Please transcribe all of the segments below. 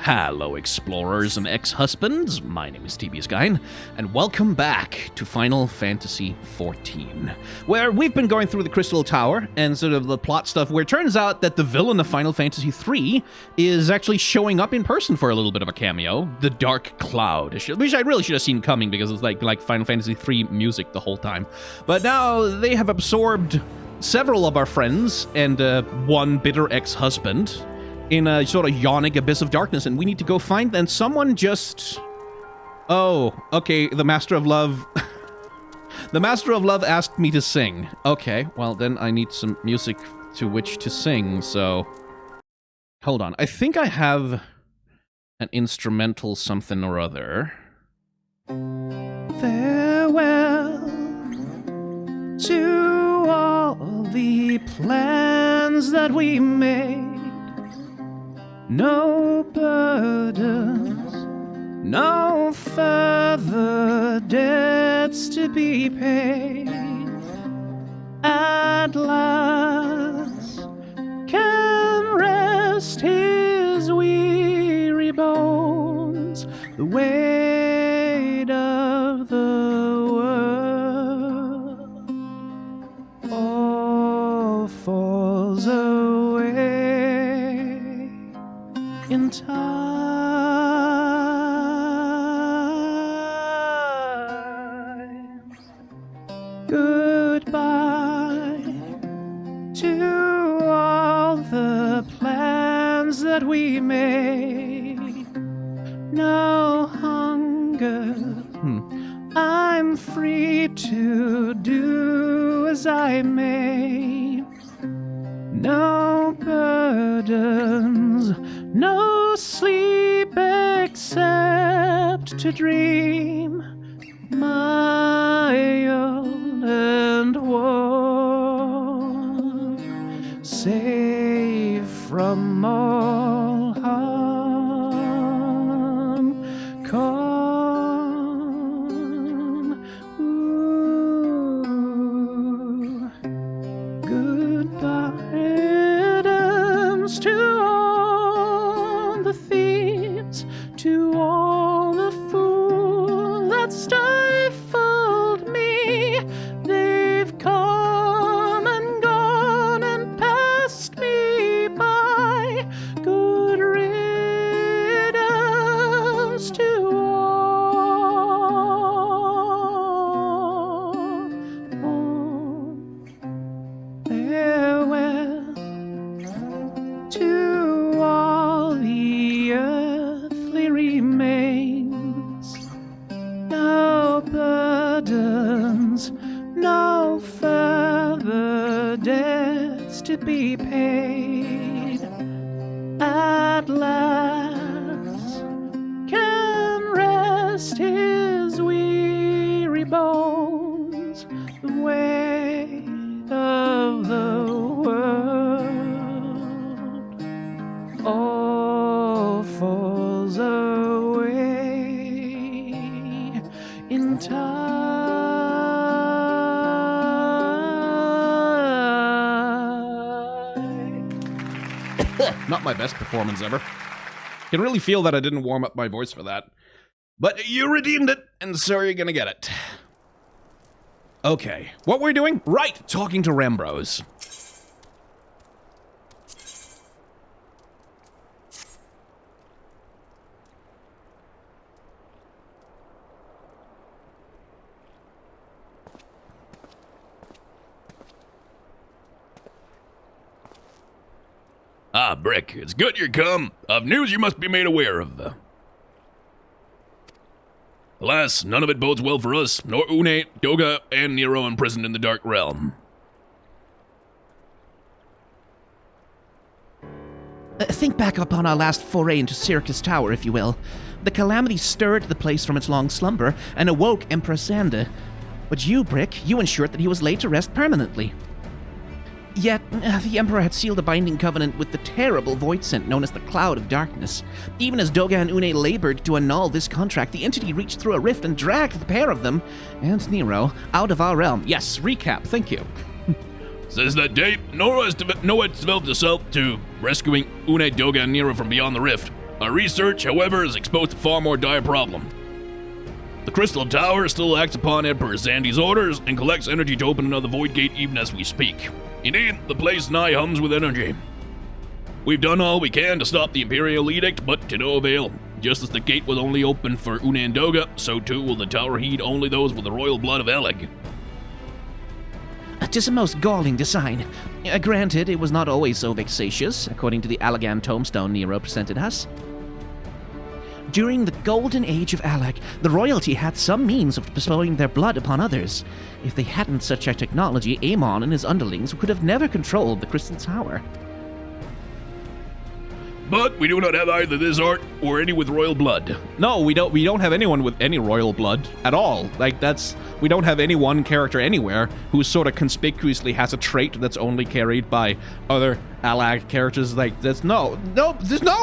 Hello, explorers and ex-husbands. My name is TBS Guyn, and welcome back to Final Fantasy XIV, where we've been going through the Crystal Tower and sort of the plot stuff, where it turns out that the villain of Final Fantasy III is actually showing up in person for a little bit of a cameo, the Dark Cloud, which I really should have seen coming because it's like Final Fantasy III music the whole time. But now they have absorbed several of our friends and one bitter ex-husband in a sort of yawning abyss of darkness, and we need to go find them. Someone just... Oh, okay, the Master of Love... The Master of Love asked me to sing. Okay, well then I need some music to which to sing, so... Hold on, I think I have an instrumental something or other. Farewell to all the plans that we made. No burdens, no further debts to be paid. At last can rest his weary bones. The weight of the world all falls away in time. Goodbye to all the plans that we made. No hunger, I'm free to do as I may. No burdens, no sleep except to dream, mild and warm, safe from all harm, calm. Ooh, goodbye riddance to all the thieves, to all the fools that stifled me. They've come and gone and passed me by. Good riddance to all. Farewell to all the earthly remains. No burdens, no further debts to be paid. At last can rest his weary bones. The weight of the world all falls away in time. Not my best performance ever. Can really feel that I didn't warm up my voice for that. But you redeemed it, and so you're gonna get it. Okay, what we're doing? Right, talking to Rambros. Ah, Brick, it's good you're come. Of news you must be made aware of. Alas, none of it bodes well for us, nor Une, Doga, and Nero imprisoned in the Dark Realm. Think back upon our last foray into Syracuse Tower, if you will. The calamity stirred the place from its long slumber and awoke Empress Xanda. But you, Brick, you ensured that he was laid to rest permanently. Yet, the Emperor had sealed a binding covenant with the terrible void scent known as the Cloud of Darkness. Even as Doga and Une labored to annul this contract, the entity reached through a rift and dragged the pair of them, and Nero, out of our realm. Yes, recap, thank you. Since that date, Noah has developed herself to rescuing Une, Doga, and Nero from beyond the rift. Our research, however, is exposed to far more dire problem. The Crystal Tower still acts upon Emperor Zandy's orders and collects energy to open another void gate even as we speak. Indeed, the place nigh hums with energy. We've done all we can to stop the Imperial Edict, but to no avail. Just as the gate will only open for Una and Doga, so too will the tower heed only those with the royal blood of Eleg. 'Tis a most galling design. Granted, it was not always so vexatious, according to the Allegan tombstone Nero presented us. During the golden age of Alec, the royalty had some means of bestowing their blood upon others. If they hadn't such a technology, Amon and his underlings could have never controlled the Crystal Tower. But we do not have either this art or any with royal blood. No, we don't have anyone with any royal blood at all. We don't have any one character anywhere who sort of conspicuously has a trait that's only carried by other Allag characters. There's no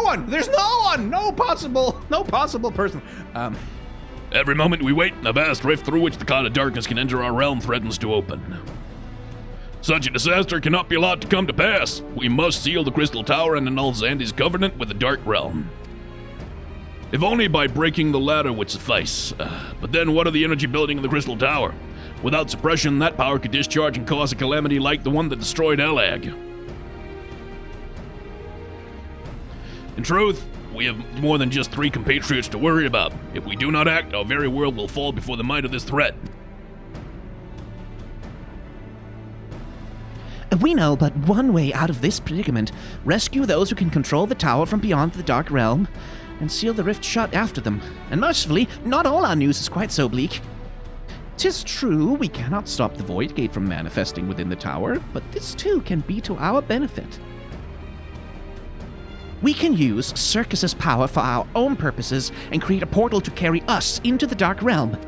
one, no possible person. Every moment we wait, a vast rift through which the cloud of darkness can enter our realm threatens to open. Such a disaster cannot be allowed to come to pass. We must seal the Crystal Tower and annul Zandy's covenant with the Dark Realm. If only by breaking the ladder would suffice. But then what of the energy building in the Crystal Tower? Without suppression, that power could discharge and cause a calamity like the one that destroyed Elag. In truth, we have more than just 3 compatriots to worry about. If we do not act, our very world will fall before the might of this threat. We know but one way out of this predicament: rescue those who can control the tower from beyond the Dark Realm, and seal the rift shut after them. And mercifully, not all our news is quite so bleak. 'Tis true, we cannot stop the Void Gate from manifesting within the tower, but this too can be to our benefit. We can use Circus's power for our own purposes and create a portal to carry us into the Dark Realm.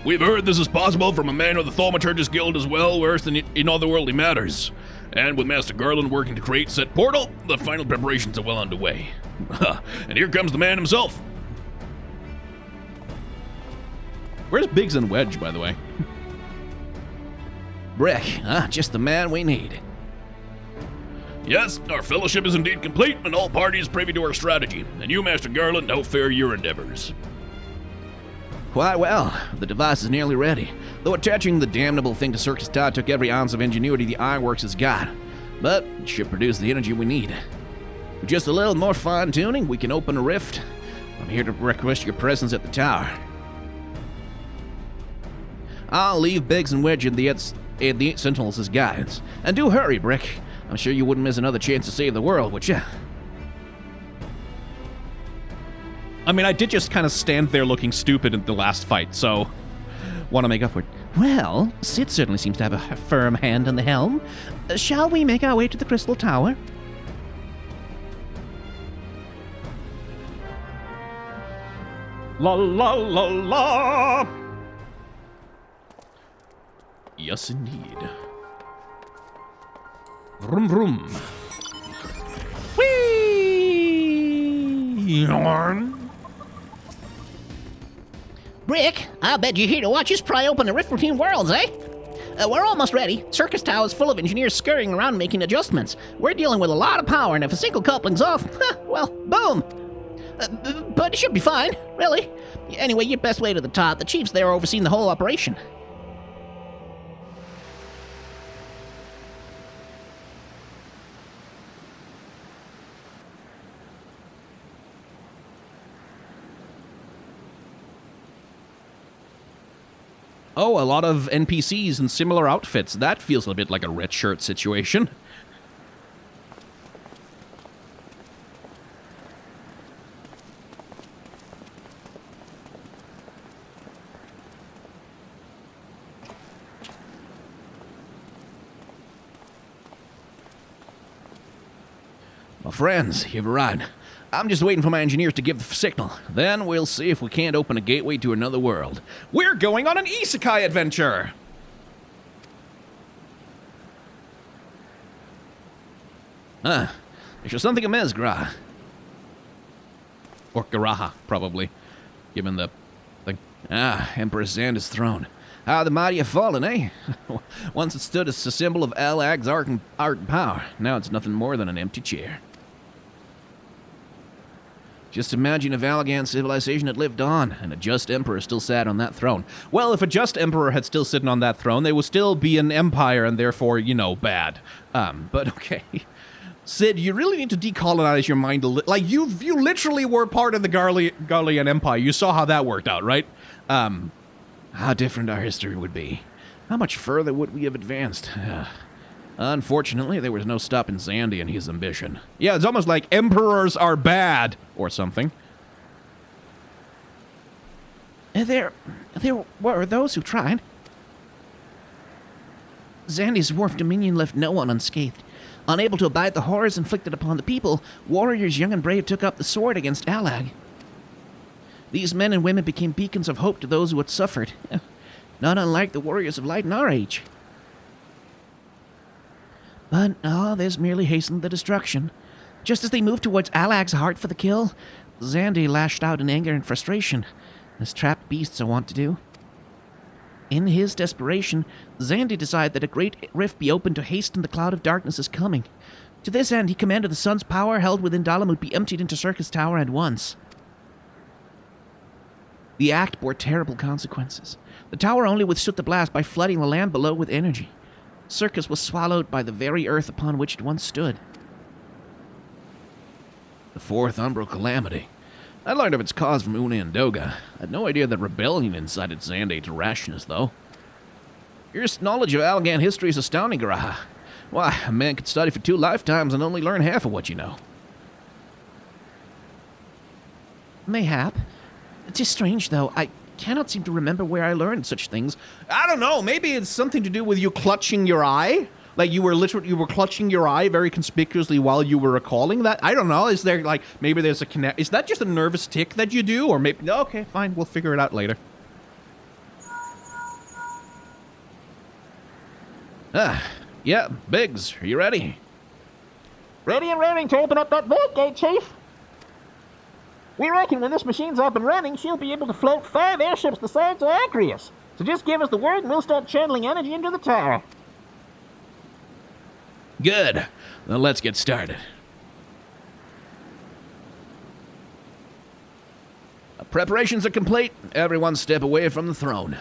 We've heard this is possible from a man of the Thaumaturgist Guild as well versed in otherworldly matters. And with Master Garland working to create said portal, the final preparations are well underway. And here comes the man himself. Where's Biggs and Wedge, by the way? Brick, just the man we need. Yes, our fellowship is indeed complete, and all parties privy to our strategy. And you, Master Garland, how fare your endeavors? Quite well. The device is nearly ready. Though attaching the damnable thing to Circus Tower took every ounce of ingenuity the Ironworks has got. But it should produce the energy we need. With just a little more fine-tuning, we can open a rift. I'm here to request your presence at the tower. I'll leave Biggs and Wedge and the 8 Sentinels as guides. And do hurry, Brick. I'm sure you wouldn't miss another chance to save the world, would ya? I mean, I did just kind of stand there looking stupid in the last fight, so want to make up for it. Well, Sid certainly seems to have a firm hand on the helm. Shall we make our way to the Crystal Tower? La la la la! Yes, indeed. Vroom vroom. Whee! Brick, I bet you're here to watch us pry open a rift between worlds, eh? We're almost ready. Circus Tower's full of engineers scurrying around making adjustments. We're dealing with a lot of power, and if a single coupling's off, well, boom. But it should be fine, really. Anyway, your best way to the top. The chief's there overseeing the whole operation. Oh, a lot of NPCs in similar outfits. That feels a bit like a red shirt situation. My friends, you've arrived. I'm just waiting for my engineers to give the signal. Then we'll see if we can't open a gateway to another world. We're going on an isekai adventure! There's just something amiss, Gra. Or Garaha, probably, given the thing. Emperor Xander's throne. How the mighty have fallen, eh? Once it stood as a symbol of Alag's art and power. Now it's nothing more than an empty chair. Just imagine if Allagan's civilization had lived on, and a just emperor still sat on that throne. Well, if a just emperor had still sitting on that throne, they would still be an empire, and therefore, bad. But okay. Sid, you really need to decolonize your mind a little. Like, you literally were part of the Garlean Empire. You saw how that worked out, right? How different our history would be. How much further would we have advanced? Unfortunately, there was no stopping Zandy and his ambition. Yeah, it's almost like emperors are bad, or something. There were those who tried. Zandy's war of dominion left no one unscathed. Unable to abide the horrors inflicted upon the people, warriors young and brave took up the sword against Alag. These men and women became beacons of hope to those who had suffered, not unlike the warriors of light in our age. But this merely hastened the destruction. Just as they moved towards Alag's heart for the kill, Zandy lashed out in anger and frustration, as trapped beasts are wont to do. In his desperation, Zandy decided that a great rift be opened to hasten the cloud of darkness's coming. To this end, he commanded the sun's power held within Dalamut be emptied into Circus Tower at once. The act bore terrible consequences. The tower only withstood the blast by flooding the land below with energy. Circus was swallowed by the very earth upon which it once stood. The fourth umbral calamity. I learned of its cause from Una and Doga. I had no idea that rebellion incited Zandy to rashness, though. Your knowledge of Allagan history is astounding, Garaha. Why, a man could study for 2 lifetimes and only learn half of what you know. Mayhap. 'Tis strange, though. I cannot seem to remember where I learned such things. I don't know. Maybe it's something to do with you clutching your eye. Like you were clutching your eye very conspicuously while you were recalling that. I don't know. Is there maybe there's a connect? Is that just a nervous tick that you do, or maybe? Okay, fine. We'll figure it out later. Yeah, Biggs, are you ready? Ready and raring to open up that vault gate, Chief. We reckon when this machine's up and running, she'll be able to float 5 airships the size of Acreus. So just give us the word and we'll start channeling energy into the tower. Good. Then let's get started. Preparations are complete. Everyone step away from the throne.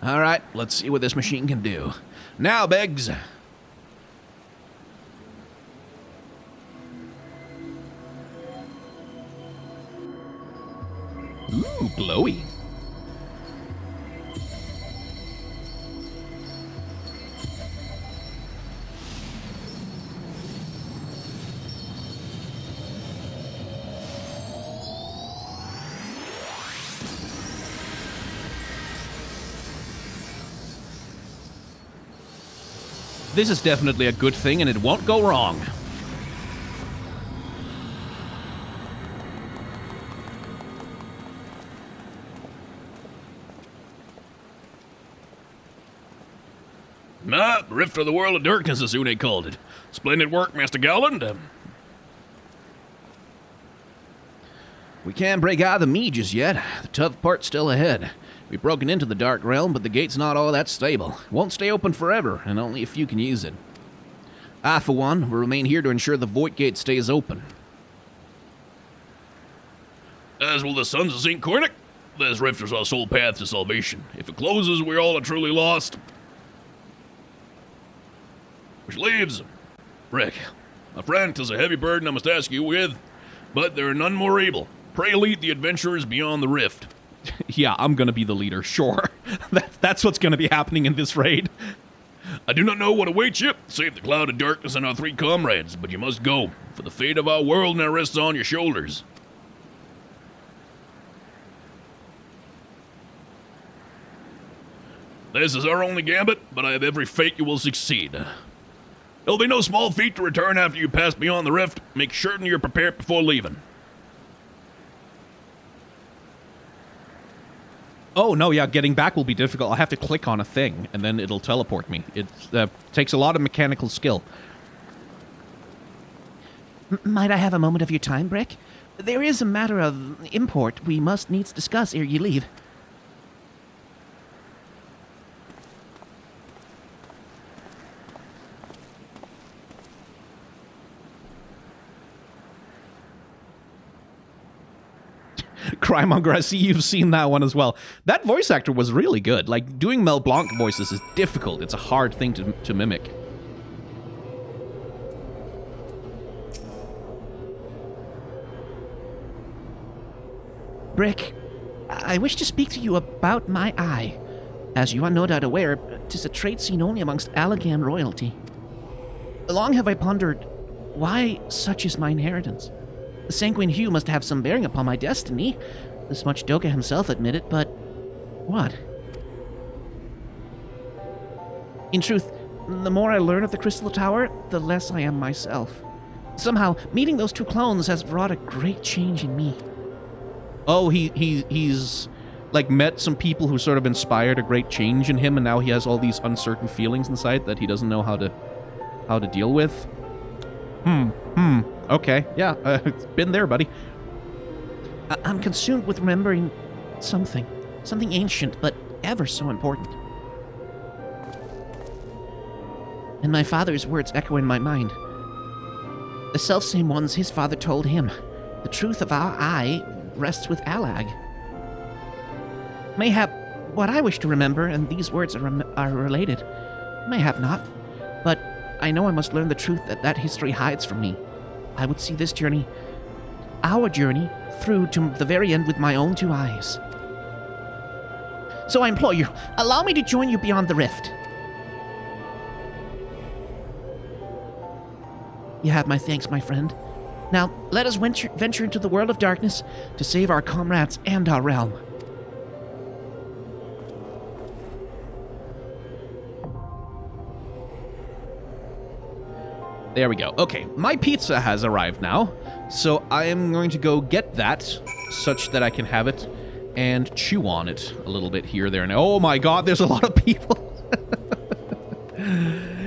All right, let's see what this machine can do. Now, Biggs. Ooh, glowy. This is definitely a good thing, and it won't go wrong. Rift of the World of Darkness, as Une called it. Splendid work, Master Gowland. We can't break out of the me just yet. The tough part's still ahead. We've broken into the Dark Realm, but the gate's not all that stable. It won't stay open forever, and only a few can use it. I, for one, will remain here to ensure the Void Gate stays open. As will the Sons of St. Cornic. This rift is our sole path to salvation. If it closes, we all are truly lost. Which leaves Rick. My friend, 'tis a heavy burden I must ask you with, but there are none more able. Pray lead the adventurers beyond the rift. Yeah, I'm gonna be the leader, sure. That's what's gonna be happening in this raid. I do not know what awaits you, save the cloud of darkness and our 3 comrades, but you must go, for the fate of our world now rests on your shoulders. This is our only gambit, but I have every faith you will succeed. It'll be no small feat to return after you pass beyond the rift. Make certain you're prepared before leaving. Oh, no, yeah, getting back will be difficult. I'll have to click on a thing, and then it'll teleport me. It takes a lot of mechanical skill. Might I have a moment of your time, Brick? There is a matter of import we must needs discuss ere you leave. Crymonger, I see you've seen that one as well. That voice actor was really good. Like, doing Mel Blanc voices is difficult. It's a hard thing to mimic. Brick, I wish to speak to you about my eye. As you are no doubt aware, 'tis a trait seen only amongst Allegan royalty. Long have I pondered, why such is my inheritance? The sanguine hue must have some bearing upon my destiny. This much Doga himself admitted, but what? In truth, the more I learn of the Crystal Tower, the less I am myself. Somehow, meeting those two clones has wrought a great change in me. Oh, he's like met some people who sort of inspired a great change in him, and now he has all these uncertain feelings inside that he doesn't know how to deal with. Okay, yeah, been there, buddy. I'm consumed with remembering something ancient, but ever so important. And my father's words echo in my mind. The selfsame ones his father told him. The truth of our eye rests with Allag. Mayhap what I wish to remember and these words are related. Mayhap not, but I know I must learn the truth that history hides from me. I would see this journey, our journey, through to the very end with my own two eyes. So I implore you, allow me to join you beyond the rift. You have my thanks, my friend. Now, let us venture into the world of darkness to save our comrades and our realm. There we go. Okay, my pizza has arrived now, so I am going to go get that, such that I can have it and chew on it a little bit here, there, and oh my god, there's a lot of people.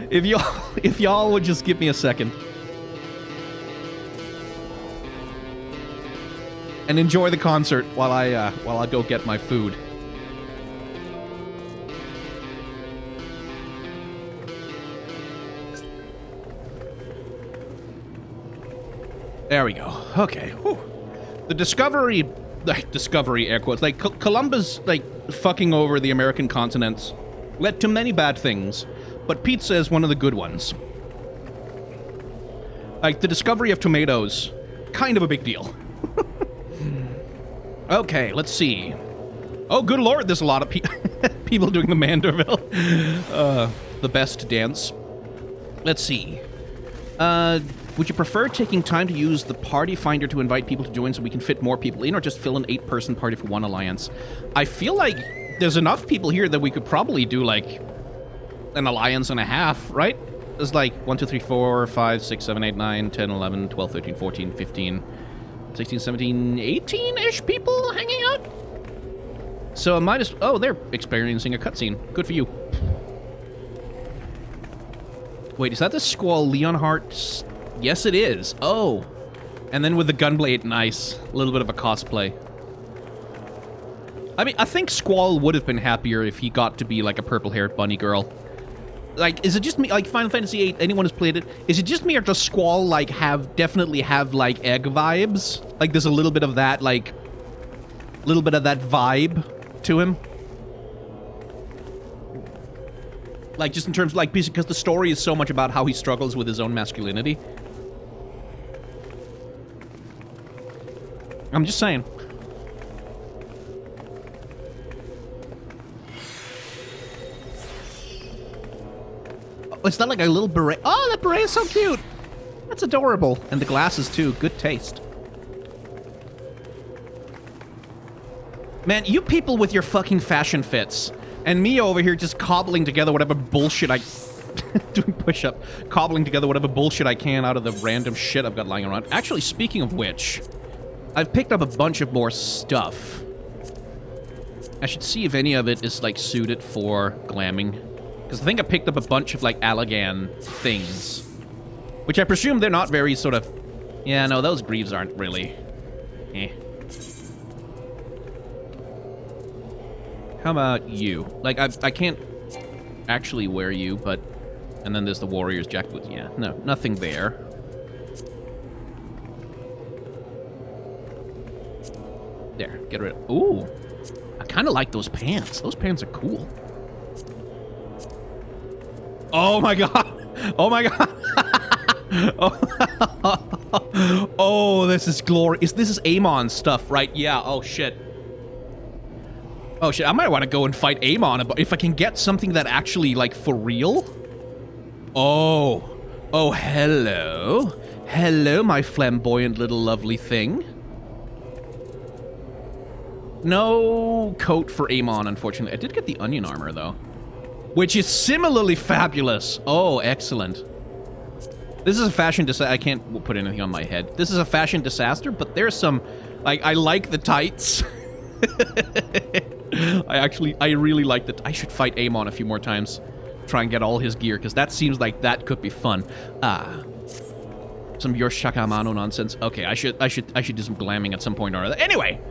If y'all would just give me a second. And enjoy the concert while I go get my food. There we go. Okay. Whew. The discovery air quotes, like Columbus, like fucking over the American continents, led to many bad things, but pizza is one of the good ones. Like the discovery of tomatoes, kind of a big deal. Okay, let's see. Oh, good lord, there's a lot of people doing the Manderville. The best dance. Let's see. Would you prefer taking time to use the party finder to invite people to join so we can fit more people in, or just fill an 8-person party for one alliance? I feel like there's enough people here that we could probably do, like, an alliance and a half, right? There's like 1, 2, 3, 4, 5, 6, 7, 8, 9, 10, 11, 12, 13, 14, 15, 16, 17, 18-ish people hanging out? So I might as... Oh, they're experiencing a cutscene. Good for you. Wait, is that the Squall Leonhardt? Yes, it is. Oh. And then with the gunblade, nice. A little bit of a cosplay. I mean, I think Squall would have been happier if he got to be like a purple-haired bunny girl. Like, is it just me, like Final Fantasy VIII, anyone who's played it, is it just me or does Squall, like, definitely have, like, egg vibes? Like, there's a little bit of that, like, vibe to him? Like, just in terms of, like, because the story is so much about how he struggles with his own masculinity. I'm just saying. Oh, is that like a little beret? Oh, that beret is so cute! That's adorable. And the glasses, too. Good taste. Man, you people with your fucking fashion fits. And me over here just cobbling together whatever bullshit I... doing push-up. Cobbling together whatever bullshit I can out of the random shit I've got lying around. Actually, speaking of which, I've picked up a bunch of more stuff. I should see if any of it is, like, suited for glamming. Because I think I picked up a bunch of, like, Allagan things. Which I presume they're not very sort of... Yeah, no, those greaves aren't really... Eh. How about you? Like, I can't actually wear you, but... And then there's the warrior's jackboots. Yeah, no, nothing there. There, get rid of... Ooh. I kind of like those pants. Those pants are cool. Oh my god. Oh my god. Oh, this is glorious. This is Amon stuff, right? Yeah, oh shit. Oh shit, I might want to go and fight Amon if I can get something that actually, like, for real. Oh. Oh, hello. Hello, my flamboyant little lovely thing. No coat for Amon, unfortunately. I did get the onion armor, though. Which is similarly fabulous. Oh, excellent. This is a fashion disaster. I can't put anything on my head. This is a fashion disaster, but there's some... Like, I like the tights. I really like the... I should fight Amon a few more times. Try and get all his gear, because that seems like that could be fun. Some Yoshaka-Amano nonsense. Okay, I should do some glamming at some point or other. Anyway,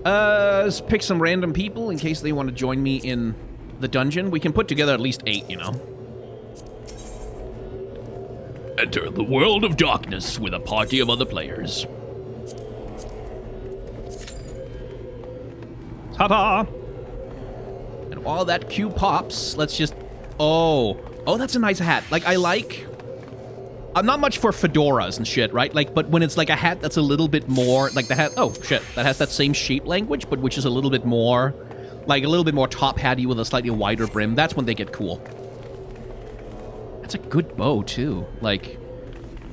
let's pick some random people in case they want to join me in the dungeon. We can put together at least 8, you know. Enter the world of darkness with a party of other players. Ta-da! And while that cue pops, let's just... Oh, that's a nice hat. Like, I'm not much for fedoras and shit, right? Like, but when it's like a hat that's a little bit more... Like the hat... Oh, shit. That has that same shape language, but which is a little bit more... Like, a little bit more top-hatty with a slightly wider brim. That's when they get cool. That's a good bow, too. Like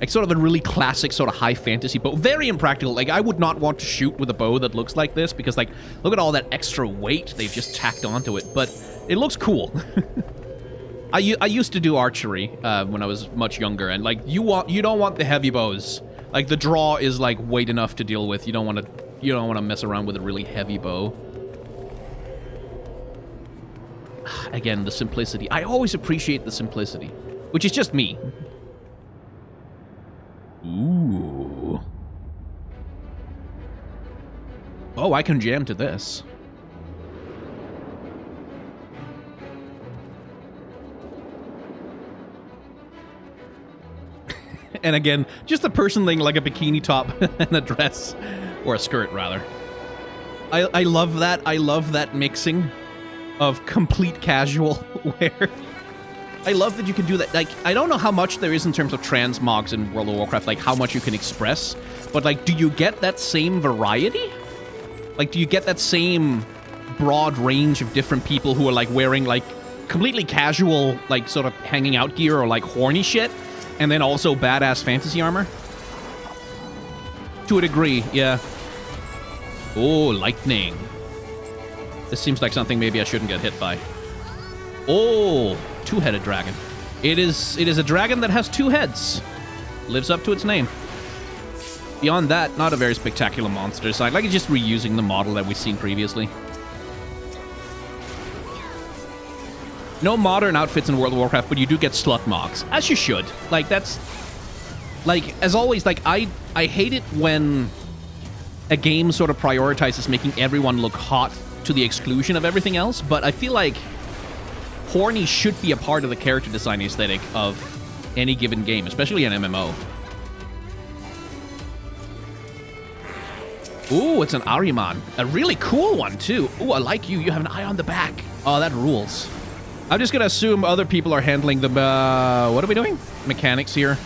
sort of a really classic sort of high fantasy bow. Very impractical. Like, I would not want to shoot with a bow that looks like this because, like, look at all that extra weight they've just tacked onto it. But it looks cool. I used to do archery when I was much younger, and, like, you don't want the heavy bows. Like, the draw is, like, weight enough to deal with. You don't want to mess around with a really heavy bow. Again, the simplicity. I always appreciate the simplicity, which is just me. Ooh. Oh, I can jam to this. And again, just a person in like a bikini top and a dress, or a skirt rather. I love that. I love that mixing of complete casual wear. I love that you can do that. Like, I don't know how much there is in terms of transmogs in World of Warcraft, like how much you can express, but like, do you get that same variety? Like, do you get that same broad range of different people who are like wearing like completely casual, like sort of hanging out gear or like horny shit, and then also badass fantasy armor? To a degree, yeah. Oh, lightning. This seems like something maybe I shouldn't get hit by. Oh, two-headed dragon. It is a dragon that has 2 heads. Lives up to its name. Beyond that, not a very spectacular monster design. Like, it's just reusing the model that we've seen previously. No modern outfits in World of Warcraft, but you do get slut mogs. As you should. Like, that's... Like, as always, like, I hate it when a game sort of prioritizes making everyone look hot to the exclusion of everything else, but I feel like horny should be a part of the character design aesthetic of any given game, especially an MMO. Ooh, it's an Ahriman. A really cool one, too. Ooh, I like you. You have an eye on the back. Oh, that rules. I'm just gonna assume other people are handling the, what are we doing? Mechanics here.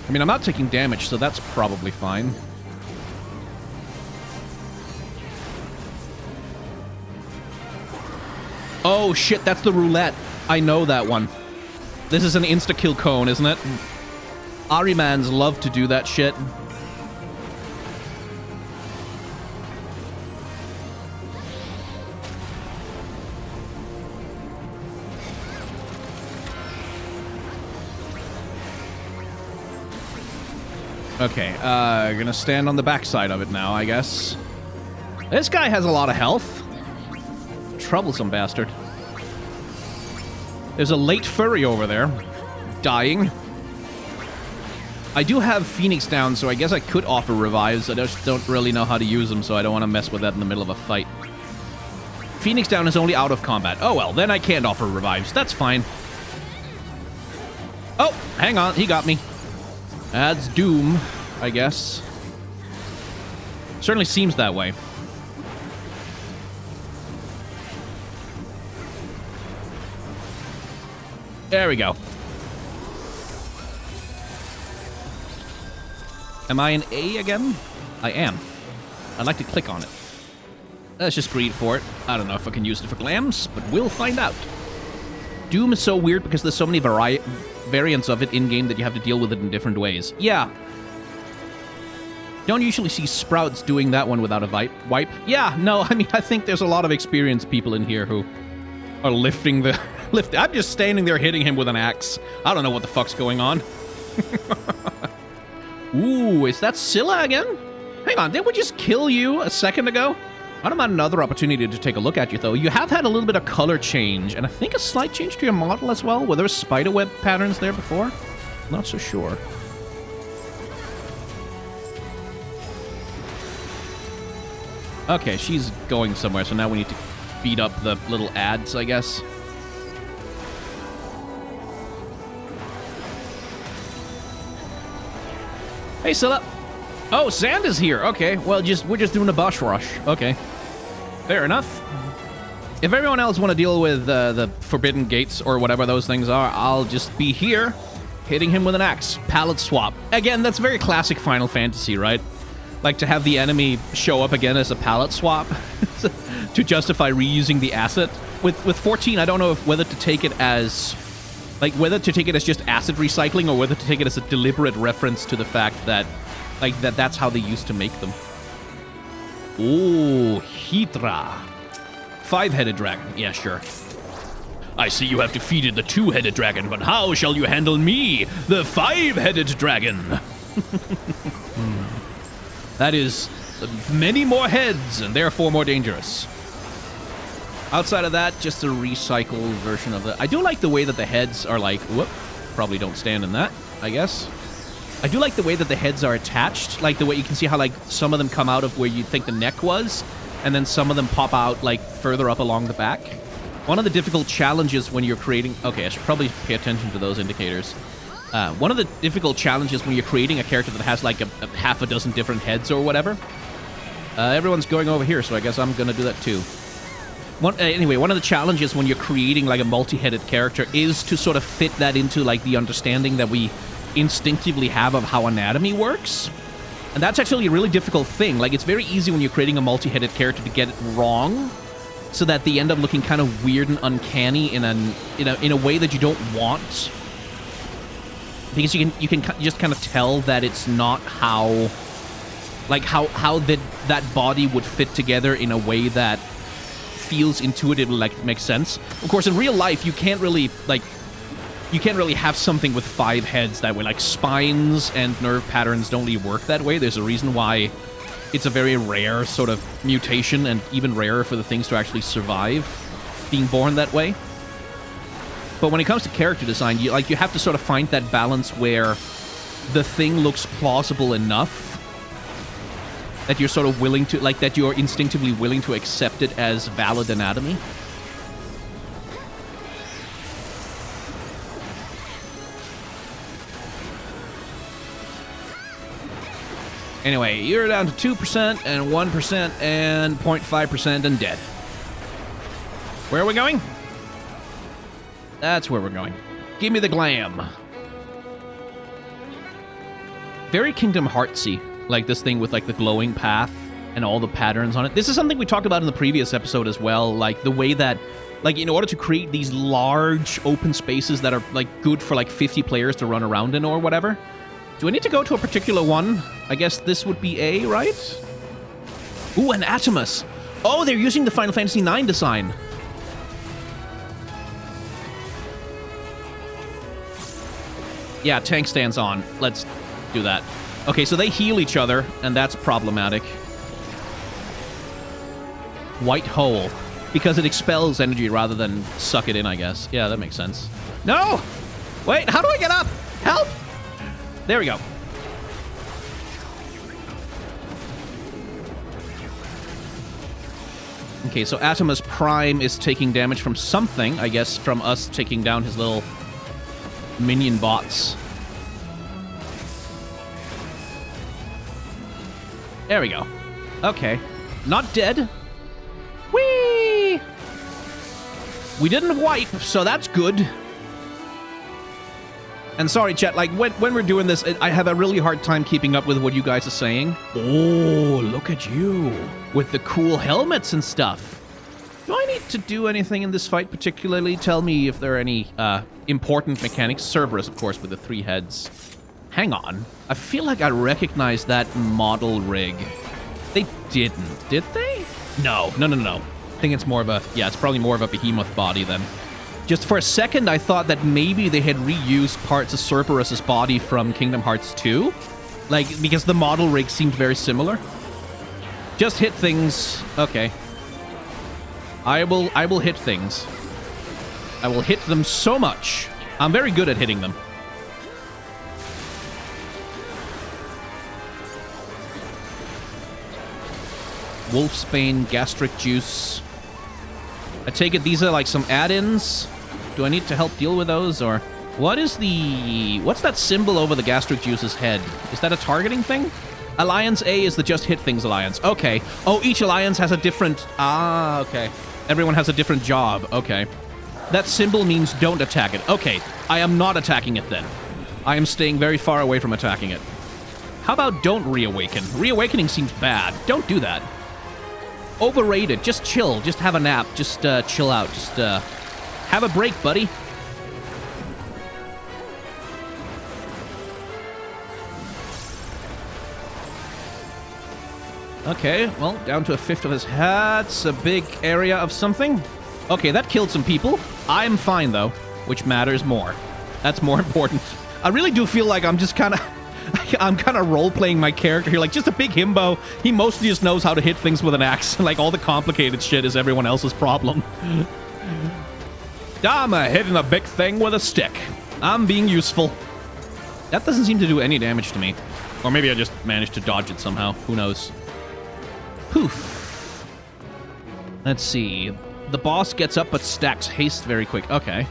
I mean, I'm not taking damage, so that's probably fine. Oh, shit, that's the roulette. I know that one. This is an insta-kill cone, isn't it? Ahrimans love to do that shit. Okay, gonna stand on the backside of it now, I guess. This guy has a lot of health. troublesome bastard. There's a late furry over there. Dying. I do have Phoenix down, so I guess I could offer revives. I just don't really know how to use them, so I don't want to mess with that in the middle of a fight. Phoenix down is only out of combat. Oh well, then I can't offer revives. That's fine. Oh, hang on. He got me. That's Doom, I guess. Certainly seems that way. There we go. Am I in A again? I am. I'd like to click on it. Let's just greed for it. I don't know if I can use it for glams, but we'll find out. Doom is so weird because there's so many variants of it in-game that you have to deal with it in different ways. Yeah. Don't usually see Sprouts doing that one without a wipe. Yeah, no, I mean, I think there's a lot of experienced people in here who are lifting the... I'm just standing there hitting him with an axe. I don't know what the fuck's going on. Ooh, is that Scylla again? Hang on, didn't we just kill you a second ago? I don't mind another opportunity to take a look at you, though. You have had a little bit of color change, and I think a slight change to your model as well. Were there spiderweb patterns there before? Not so sure. Okay, she's going somewhere, so now we need to beat up the little ads, I guess. Hey, Scylla. Oh, Sand is here. Okay, well, we're just doing a boss rush. Okay, fair enough. If everyone else want to deal with the Forbidden Gates or whatever those things are, I'll just be here, hitting him with an axe. Palette swap. Again, that's very classic Final Fantasy, right? Like to have the enemy show up again as a palette swap to justify reusing the asset. With 14, I don't know whether to take it as... Like, whether to take it as just acid recycling or whether to take it as a deliberate reference to the fact that, like, that's how they used to make them. Ooh, Hydra. 5-headed dragon. Yeah, sure. I see you have defeated the 2-headed dragon, but how shall you handle me, the 5-headed dragon? That is many more heads and therefore more dangerous. Outside of that, just a recycled version of it. I do like the way that the heads are like... Whoop. Probably don't stand in that, I guess. I do like the way that the heads are attached. Like the way you can see how like some of them come out of where you'd think the neck was, and then some of them pop out like further up along the back. One of the difficult challenges when you're creating... Okay, I should probably pay attention to those indicators. One of the difficult challenges when you're creating a character that has like a half a dozen different heads or whatever. Everyone's going over here, so I guess I'm going to do that too. Anyway, one of the challenges when you're creating like a multi-headed character is to sort of fit that into like the understanding that we instinctively have of how anatomy works. And that's actually a really difficult thing. Like, it's very easy when you're creating a multi-headed character to get it wrong, so that they end up looking kind of weird and uncanny in a way that you don't want. Because you can just kind of tell that it's not how that body would fit together in a way that feels intuitive, like it makes sense. Of course, in real life, you can't really have something with 5 heads that way. Like, spines and nerve patterns don't really work that way. There's a reason why it's a very rare sort of mutation, and even rarer for the things to actually survive being born that way. But when it comes to character design, you have to sort of find that balance where the thing looks plausible enough that you're sort of willing to, like, that you're instinctively willing to accept it as valid anatomy. Anyway, you're down to 2% and 1% and 0.5% and dead. Where are we going? That's where we're going. Give me the glam. Very Kingdom Heartsy. Like this thing with like the glowing path and all the patterns on it. This is something we talked about in the previous episode as well. Like the way that, like, in order to create these large open spaces that are like good for like 50 players to run around in or whatever. Do I need to go to a particular one? I guess this would be A, right? Ooh, an Atomus. Oh, they're using the Final Fantasy IX design. Yeah, tank stands on. Let's do that. Okay, so they heal each other, and that's problematic. White hole. Because it expels energy rather than suck it in, I guess. Yeah, that makes sense. No! Wait, how do I get up? Help! There we go. Okay, so Atomus Prime is taking damage from something, I guess, from us taking down his little minion bots. There we go. Okay. Not dead. Whee! We didn't wipe, so that's good. And sorry, chat, like, when we're doing this, I have a really hard time keeping up with what you guys are saying. Oh, look at you. With the cool helmets and stuff. Do I need to do anything in this fight particularly? Tell me if there are any important mechanics. Cerberus, of course, with the 3 heads. Hang on. I feel like I recognize that model rig. They didn't, did they? No. I think it's more of a... Yeah, it's probably more of a behemoth body then. Just for a second, I thought that maybe they had reused parts of Cerberus's body from Kingdom Hearts 2. Like, because the model rig seemed very similar. Just hit things. Okay. I will hit things. I will hit them so much. I'm very good at hitting them. Wolfsbane, gastric juice. I take it these are like some add-ins. Do I need to help deal with those, or... What's that symbol over the gastric juice's head? Is that a targeting thing? Alliance A is the just hit things alliance. Okay. Oh, each alliance has a different... Ah, okay. Everyone has a different job. Okay. That symbol means don't attack it. Okay. I am not attacking it then. I am staying very far away from attacking it. How about don't reawaken? Reawakening seems bad. Don't do that. Overrated. Just chill. Just have a nap. Just chill out. Just have a break, buddy. Okay, well, down to a fifth of his hat's a big area of something. Okay, that killed some people. I'm fine, though, which matters more. That's more important. I really do feel like I'm just kind of... I'm kind of role-playing my character here, like just a big himbo. He mostly just knows how to hit things with an axe. Like, all the complicated shit is everyone else's problem. I'm hitting a big thing with a stick. I'm being useful. That doesn't seem to do any damage to me. Or maybe I just managed to dodge it somehow. Who knows? Poof. Let's see. The boss gets up but stacks haste very quick. Okay.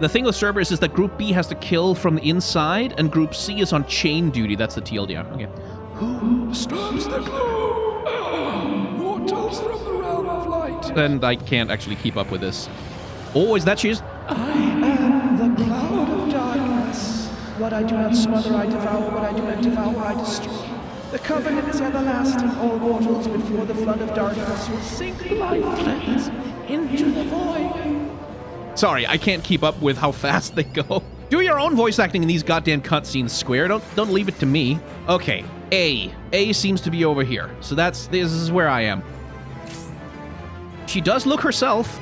The thing with Cerberus is that Group B has to kill from the inside, and Group C is on chain duty. That's the TLDR. Okay. Who disturbs the glow? Mortals from the realm of light. And I can't actually keep up with this. Oh, is that she? I am the cloud of darkness. What I do not smother, I devour. What I do not devour, I destroy. The covenant is everlasting. All mortals before the flood of darkness will sink like threads into the void. Sorry, I can't keep up with how fast they go. Do your own voice acting in these goddamn cutscenes, Square. Don't leave it to me. Okay, A seems to be over here. So this is where I am. She does look herself.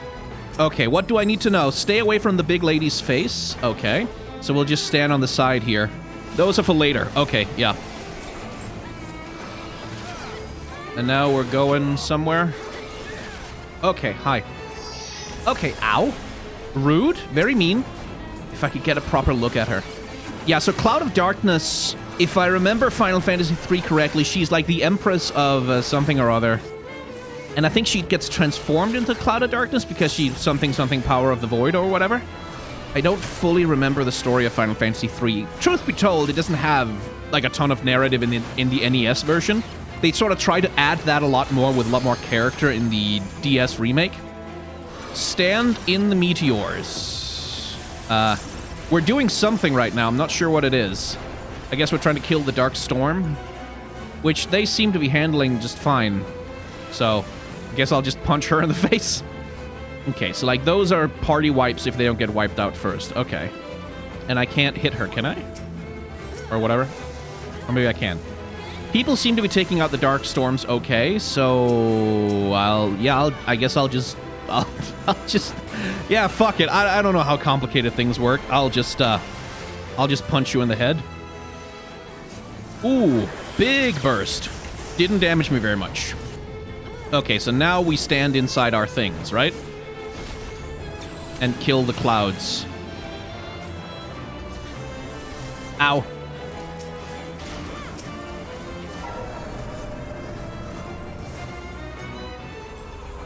Okay, what do I need to know? Stay away from the big lady's face. Okay, so we'll just stand on the side here. Those are for later. Okay, yeah. And now we're going somewhere. Okay, hi. Okay, ow. Rude, very mean. If I could get a proper look at her. Yeah, so Cloud of Darkness, if I remember Final Fantasy III correctly, she's like the Empress of something or other. And I think she gets transformed into Cloud of Darkness because she's something Power of the Void or whatever. I don't fully remember the story of Final Fantasy III. Truth be told, it doesn't have like a ton of narrative in the NES version. They sort of try to add that a lot more with a lot more character in the DS remake. Stand in the meteors. We're doing something right now. I'm not sure what it is. I guess we're trying to kill the Dark Storm, which they seem to be handling just fine. So, I guess I'll just punch her in the face. Okay, so like those are party wipes if they don't get wiped out first. Okay. And I can't hit her, can I? Or whatever. Or maybe I can. People seem to be taking out the Dark Storms okay, so I guess I'll just yeah, fuck it. I don't know how complicated things work. I'll just punch you in the head. Ooh, Big burst. Didn't damage me very much. Okay, so now we stand inside our things, right? And kill the clouds. Ow.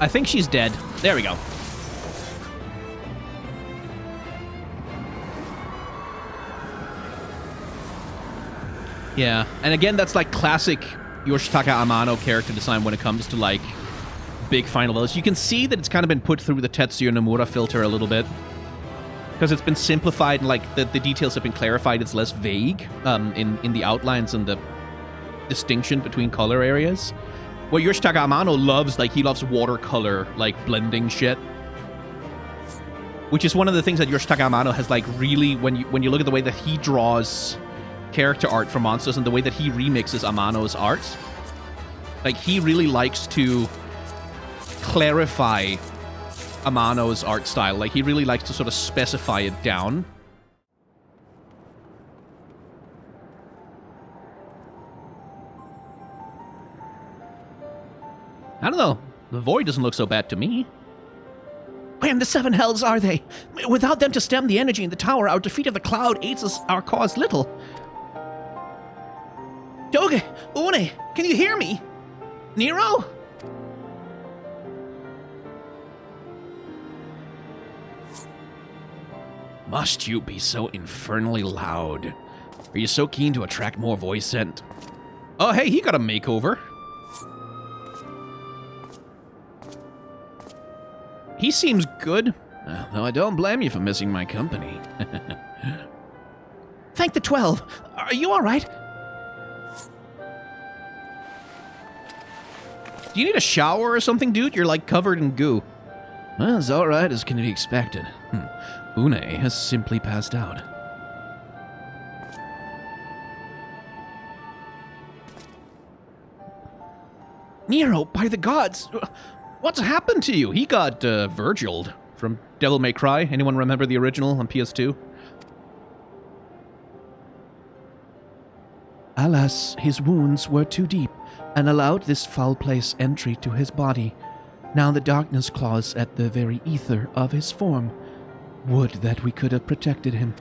I think she's dead. There we go. Yeah, and again, that's like classic Yoshitaka Amano character design when it comes to like big final villains. You can see that it's kind of been put through the Tetsuya Nomura filter a little bit. Because it's been simplified and like the details have been clarified. It's less vague in the outlines and the distinction between color areas. What Yoshitaka Amano loves, like he loves watercolor, like blending shit. Which is one of the things that Yoshitaka Amano has like really, when you look at the way that he draws character art for monsters and the way that he remixes Amano's art, like he really likes to clarify Amano's art style. Like he really likes to sort of specify it down. I don't know. The void doesn't look so bad to me. Where in the seven hells are they? Without them to stem the energy in the tower, our defeat of the cloud aids us our cause little. Doge, Une, can you hear me? Nero? Must you be so infernally loud? Are you so keen to attract more voice scent? Oh, hey, he got a makeover. He seems good, though I don't blame you for missing my company. Thank the 12. Are you all right? Do you need a shower or something, dude? You're like covered in goo. Well, as all right as can be expected. Une has simply passed out. Nero, by the gods, What's happened to you? He got Virgil'd from Devil May Cry. Anyone remember the original on PS2? Alas, his wounds were too deep, and allowed this foul place entry to his body. Now the darkness claws at the very ether of his form. Would that we could have protected him.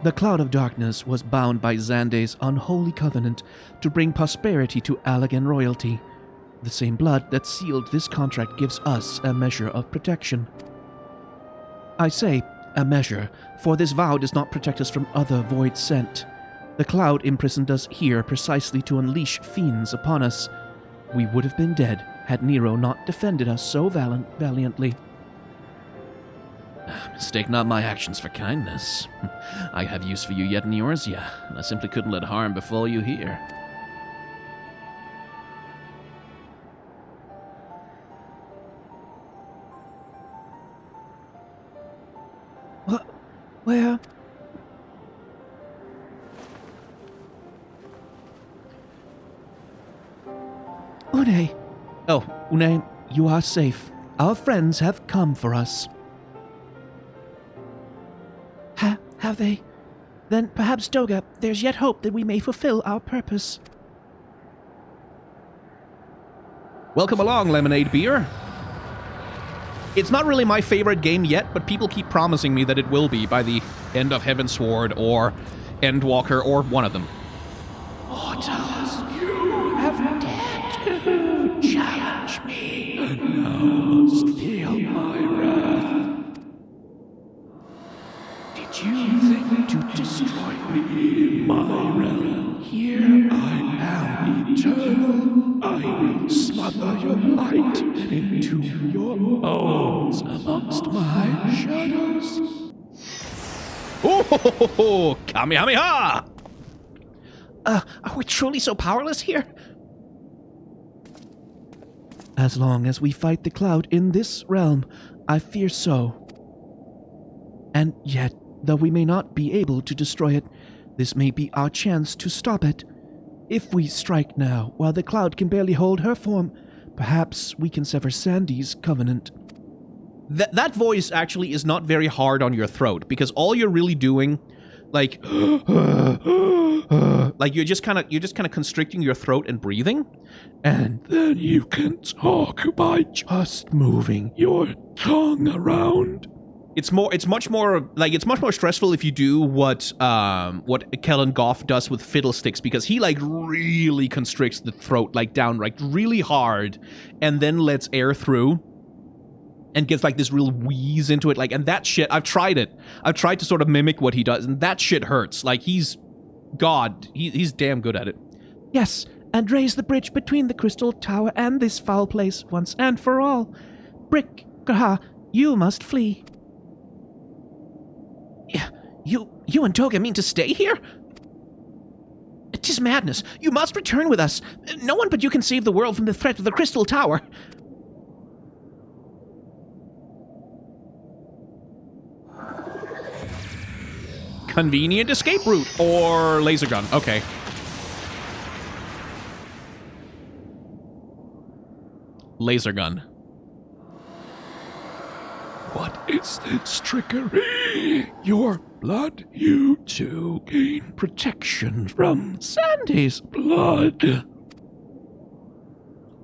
The cloud of darkness was bound by Xande's unholy covenant to bring prosperity to Allagan royalty. The same blood that sealed this contract gives us a measure of protection. I say a measure, for this vow does not protect us from other void sent. The cloud imprisoned us here precisely to unleash fiends upon us. We would have been dead had Nero not defended us so valiantly. Mistake not my actions for kindness. I have use for you yet in Eorzea, and I simply couldn't let harm befall you here. Where? Une. Oh, Une, you are safe. Our friends have come for us. Have they? Then perhaps, Doga, there's yet hope that we may fulfill our purpose. Welcome along, Lemonade Beer. It's not really my favorite game yet, but people keep promising me that it will be by the end of Heavensward or Endwalker or one of them. Mortals, you have dared to challenge me, and now must feel my wrath. Did you think to destroy me in my realm? Here I am, eternal. I will smother your light into your bones amongst my shadows. Oh, Kamehameha! are we truly so powerless here? As long as we fight the cloud in this realm, I fear so. And yet, though we may not be able to destroy it, this may be our chance to stop it. If we strike now, while the cloud can barely hold her form, perhaps we can sever Sandy's covenant. That voice actually is not very hard on your throat, because all you're really doing like, like you're just kind of constricting your throat and breathing, and then you can talk by just moving your tongue around. It's much more stressful if you do what Kellen Goff does with fiddlesticks, because he like really constricts the throat like down like really hard, and then lets air through. And gets like this real wheeze into it, like, and that shit, I've tried it. I've tried to sort of mimic what he does, and that shit hurts. Like, he's damn good at it. Yes, and raise the bridge between the Crystal Tower and this foul place once and for all. Brick, Graha, you must flee. You and Toga mean to stay here? 'Tis madness. You must return with us. No one but you can save the world from the threat of the Crystal Tower. Convenient escape route or laser gun. Okay. Laser gun. What is this trickery? Your blood, you two gain protection from Sandy's blood.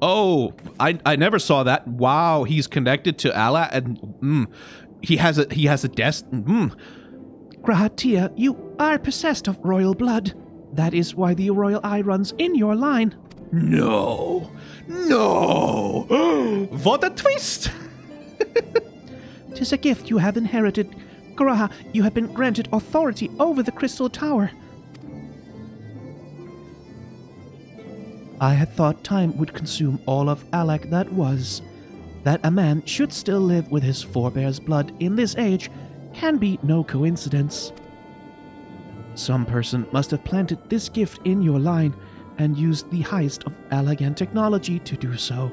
Oh, I never saw that. Wow, he's connected to Allah, and he has a desk. Grahatia, you are possessed of royal blood. That is why the royal eye runs in your line. No. What a twist! 'Tis a gift you have inherited. Graha, you have been granted authority over the Crystal Tower. I had thought time would consume all of Alak that was. That a man should still live with his forebears' blood in this age can be no coincidence. Some person must have planted this gift in your line and used the highest of Allagan technology to do so.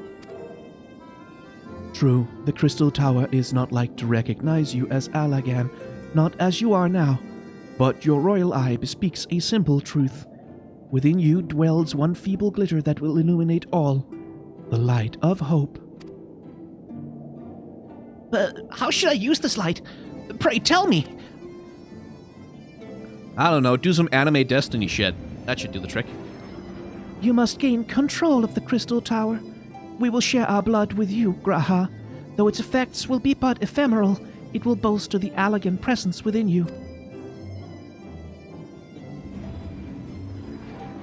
True, the Crystal Tower is not like to recognize you as Allagan, not as you are now, but your royal eye bespeaks a simple truth. Within you dwells one feeble glitter that will illuminate all, the light of hope. How should I use this light? Pray tell me. I don't know, do some anime Destiny shit. That should do the trick. You must gain control of the Crystal Tower. We will share our blood with you, Graha. Though its effects will be but ephemeral, it will bolster the Allagan presence within you.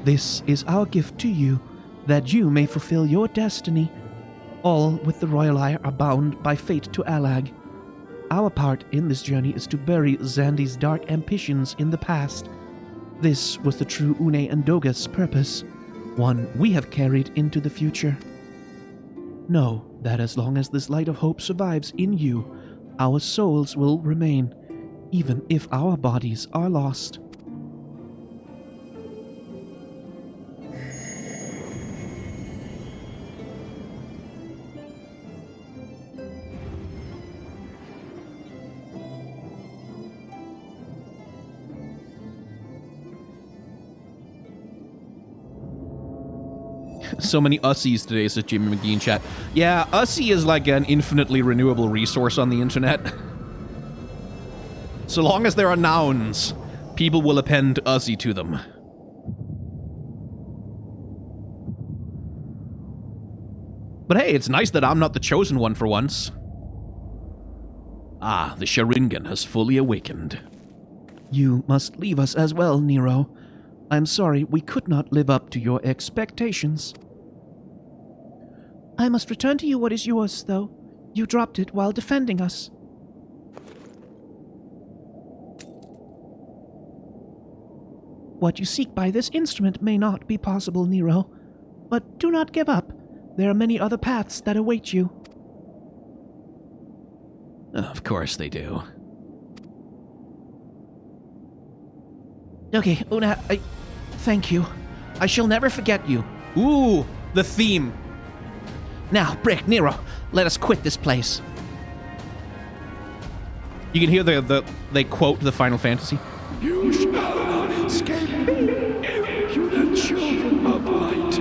This is our gift to you, that you may fulfill your destiny. All with the Royal Eye are bound by fate to Allag. Our part in this journey is to bury Zandy's dark ambitions in the past. This was the true Une and Doga's purpose, one we have carried into the future. Know that as long as this light of hope survives in you, our souls will remain, even if our bodies are lost. So many ussies today, says Jimmy McGee in chat. Yeah, ussie is like an infinitely renewable resource on the internet. So long as there are nouns, people will append ussie to them. But hey, it's nice that I'm not the chosen one for once. Ah, the Sharingan has fully awakened. You must leave us as well, Nero. I'm sorry we could not live up to your expectations. I must return to you what is yours, though. You dropped it while defending us. What you seek by this instrument may not be possible, Nero. But do not give up. There are many other paths that await you. Of course they do. Okay, Una, thank you. I shall never forget you. Ooh, the theme. Now, Brick, Nero, let us quit this place. You can hear they quote the Final Fantasy. You shall not escape me, impudent children of light.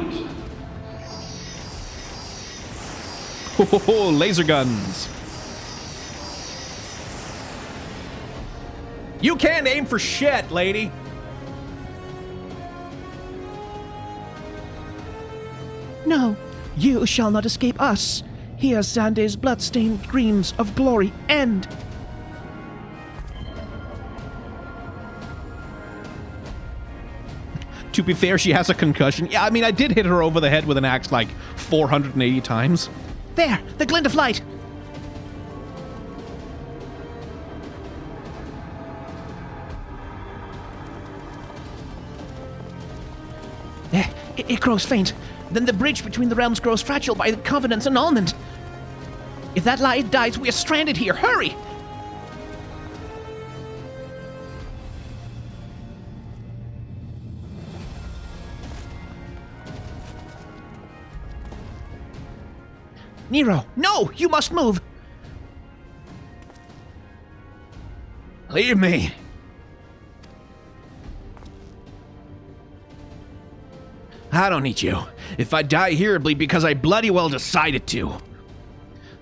Ho ho ho, laser guns. You can't aim for shit, lady. No, you shall not escape us. Here Xande's blood-stained dreams of glory end. To be fair, she has a concussion. Yeah, I mean, I did hit her over the head with an axe like 480 times. There, the glint of light. It grows faint. Then the bridge between the realms grows fragile by the Covenant's annulment. If that light dies, we are stranded here. Hurry! Nero, no! You must move! Leave me. I don't need you. If I die here, it'll be because I bloody well decided to.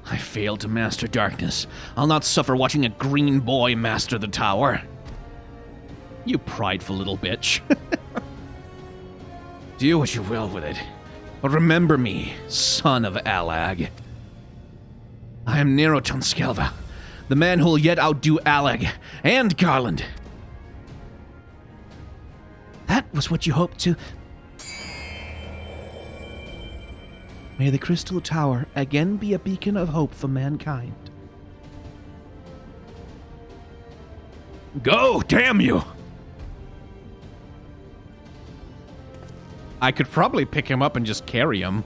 I failed to master darkness. I'll not suffer watching a green boy master the tower. You prideful little bitch. Do what you will with it. But remember me, son of Alag. I am Nero Tonskelva, the man who'll yet outdo Alag and Garland. That was what you hoped to... May the Crystal Tower again be a beacon of hope for mankind. Go, damn you! I could probably pick him up and just carry him.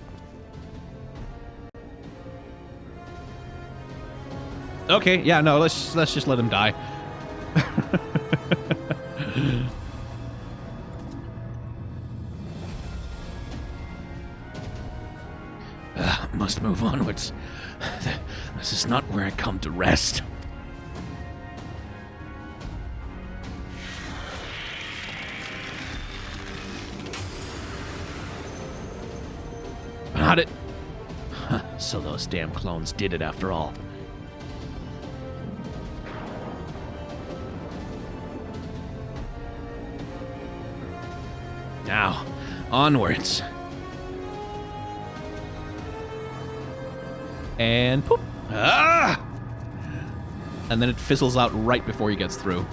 Okay, yeah, no, let's just let him die. Must move onwards. This is not where I come to rest. Not it. So those damn clones did it after all. Now, onwards. And poop. Ah! And then it fizzles out right before he gets through.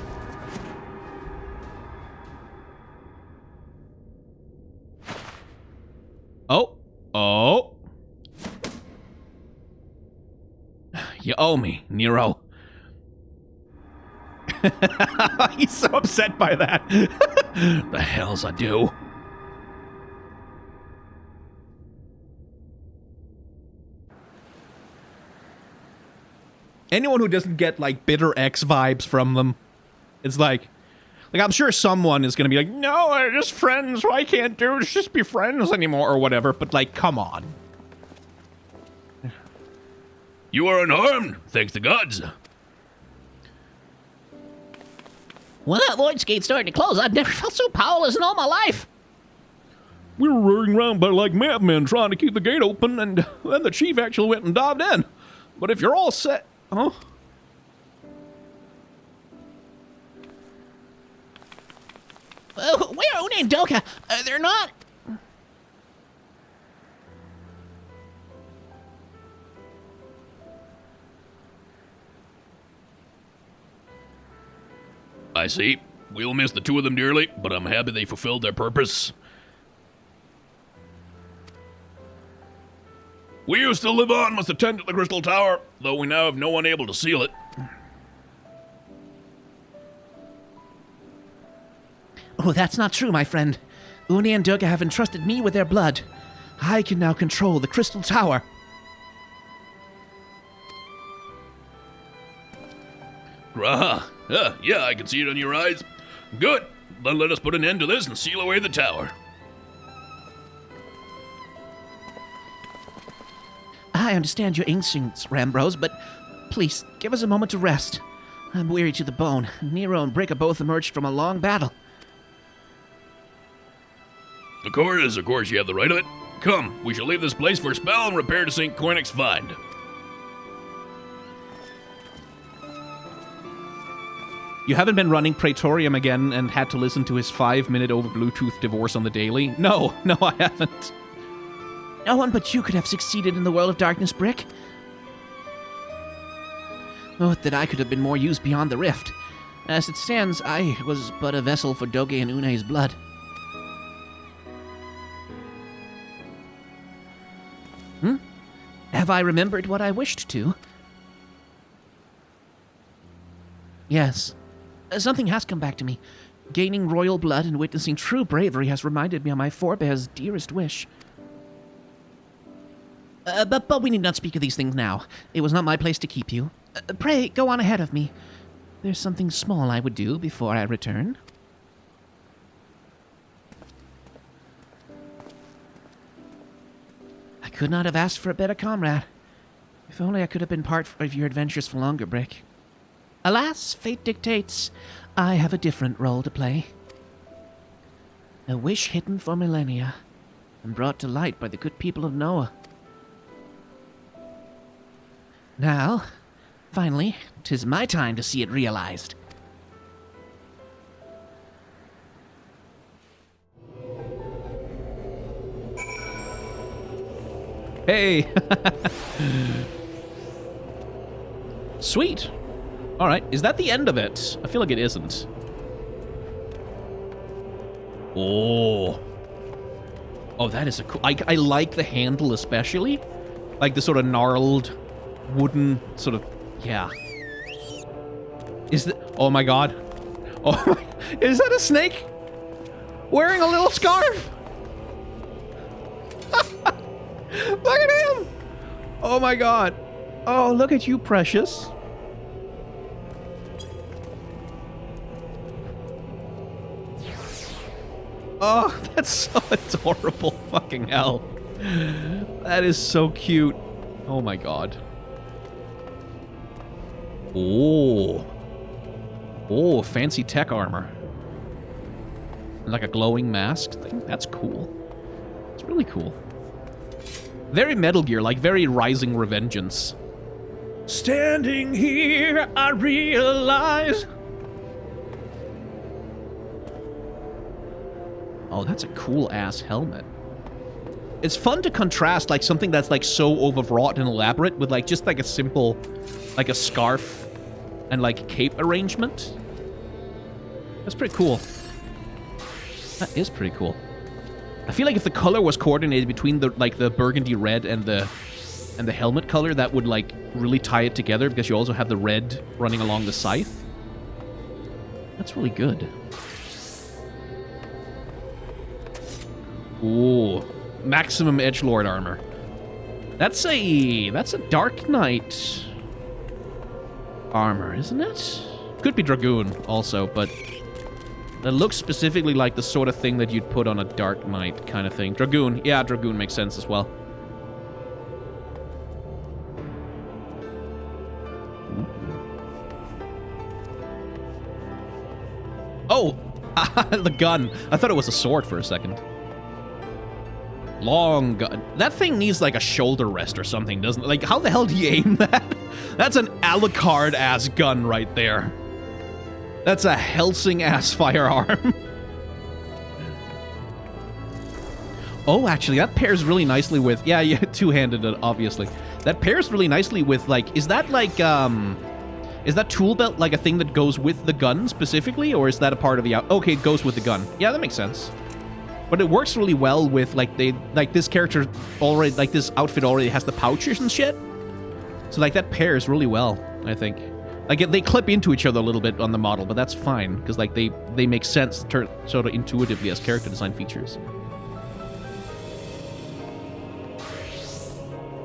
Oh. Oh. You owe me, Nero. He's so upset by that. The hell's I do? Anyone who doesn't get, like, bitter X vibes from them, it's like I'm sure someone is gonna be like, no, they're just friends, why can't dudes just be friends anymore, or whatever, but, like, come on. You are unharmed, thanks to gods. When that Lloyd's gate started to close, I've never felt so powerless in all my life. We were roaring around by like madmen trying to keep the gate open, and then the chief actually went and dived in. But if you're all set... Huh? Where are Una and Doka? They're not... I see. We'll miss the two of them dearly, but I'm happy they fulfilled their purpose. We who still live on must attend to the Crystal Tower, though we now have no one able to seal it. Oh, that's not true, my friend. Uni and Durga have entrusted me with their blood. I can now control the Crystal Tower. Graha. Yeah, I can see it in your eyes. Good. Then let us put an end to this and seal away the tower. I understand your instincts, Rambros, but please, give us a moment to rest. I'm weary to the bone. Nero and Brick have both emerged from a long battle. Of course, you have the right of it. Come, we shall leave this place for a spell and repair to St. Cornic's Find. You haven't been running Praetorium again and had to listen to his 5-minute over Bluetooth divorce on the daily? No, I haven't. No one but you could have succeeded in the world of darkness, Brick. Oh, that I could have been more used beyond the rift. As it stands, I was but a vessel for Doge and Une's blood. Have I remembered what I wished to? Yes. Something has come back to me. Gaining royal blood and witnessing true bravery has reminded me of my forebears' dearest wish. But we need not speak of these things now. It was not my place to keep you. Pray, go on ahead of me. There's something small I would do before I return. I could not have asked for a better comrade. If only I could have been part of your adventures for longer, Brick. Alas, fate dictates I have a different role to play. A wish hidden for millennia and brought to light by the good people of Noah. Now, finally, 'tis my time to see it realized. Hey! Sweet. All right, is that the end of it? I feel like it isn't. Oh. Oh, that is a cool... I like the handle especially. Like the sort of gnarled wooden sort of... Yeah. Is that... Oh my god. Oh my... Is that a snake? Wearing a little scarf? Look at him! Oh my god. Oh, look at you, precious. Oh, that's so adorable. Fucking hell. That is so cute. Oh my god. Oh. Oh, fancy tech armor. Like a glowing mask thing. That's cool. It's really cool. Very Metal Gear, like very Rising Revengeance. Standing here, I realize... Oh, that's a cool-ass helmet. It's fun to contrast, like, something that's, like, so overwrought and elaborate with, like, just, like, a simple, like, a scarf and, like, cape arrangement. That's pretty cool. That is pretty cool. I feel like if the color was coordinated between the, like, the burgundy red and the helmet color, that would, like, really tie it together, because you also have the red running along the scythe. That's really good. Ooh, maximum edgelord armor. That's a Dark Knight armor, isn't it? Could be Dragoon also, but that looks specifically like the sort of thing that you'd put on a Dark Knight kind of thing. Dragoon, yeah, Dragoon makes sense as well. Oh, the gun. I thought it was a sword for a second. Long gun. That thing needs like a shoulder rest or something, doesn't it? Like, how the hell do you aim that? That's an Alucard-ass gun right there. That's a Helsing-ass firearm. Oh, actually, that pairs really nicely with... Yeah, two-handed, obviously. That pairs really nicely with, like... Is that, like, is that tool belt, like, a thing that goes with the gun, specifically? Or is that a part of the... Okay, it goes with the gun. Yeah, that makes sense. But it works really well with, like, this character already... Like, this outfit already has the pouches and shit. So, like, that pairs really well, I think. Like, they clip into each other a little bit on the model, but that's fine. Because, like, they make sense sort of intuitively as character design features.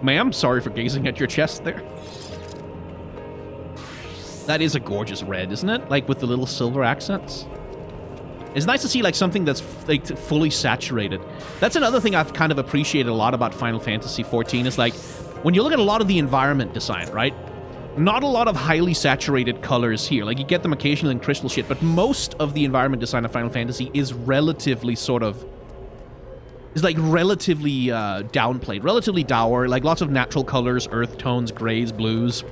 Ma'am, sorry for gazing at your chest there. That is a gorgeous red, isn't it? Like, with the little silver accents. It's nice to see, like, something that's, like, fully saturated. That's another thing I've kind of appreciated a lot about Final Fantasy XIV is, like, when you look at a lot of the environment design, right? Not a lot of highly saturated colors here. Like, you get them occasionally in crystal shit, but most of the environment design of Final Fantasy is relatively sort of... is, like, relatively downplayed. Relatively dour. Like, lots of natural colors, earth tones, grays, blues.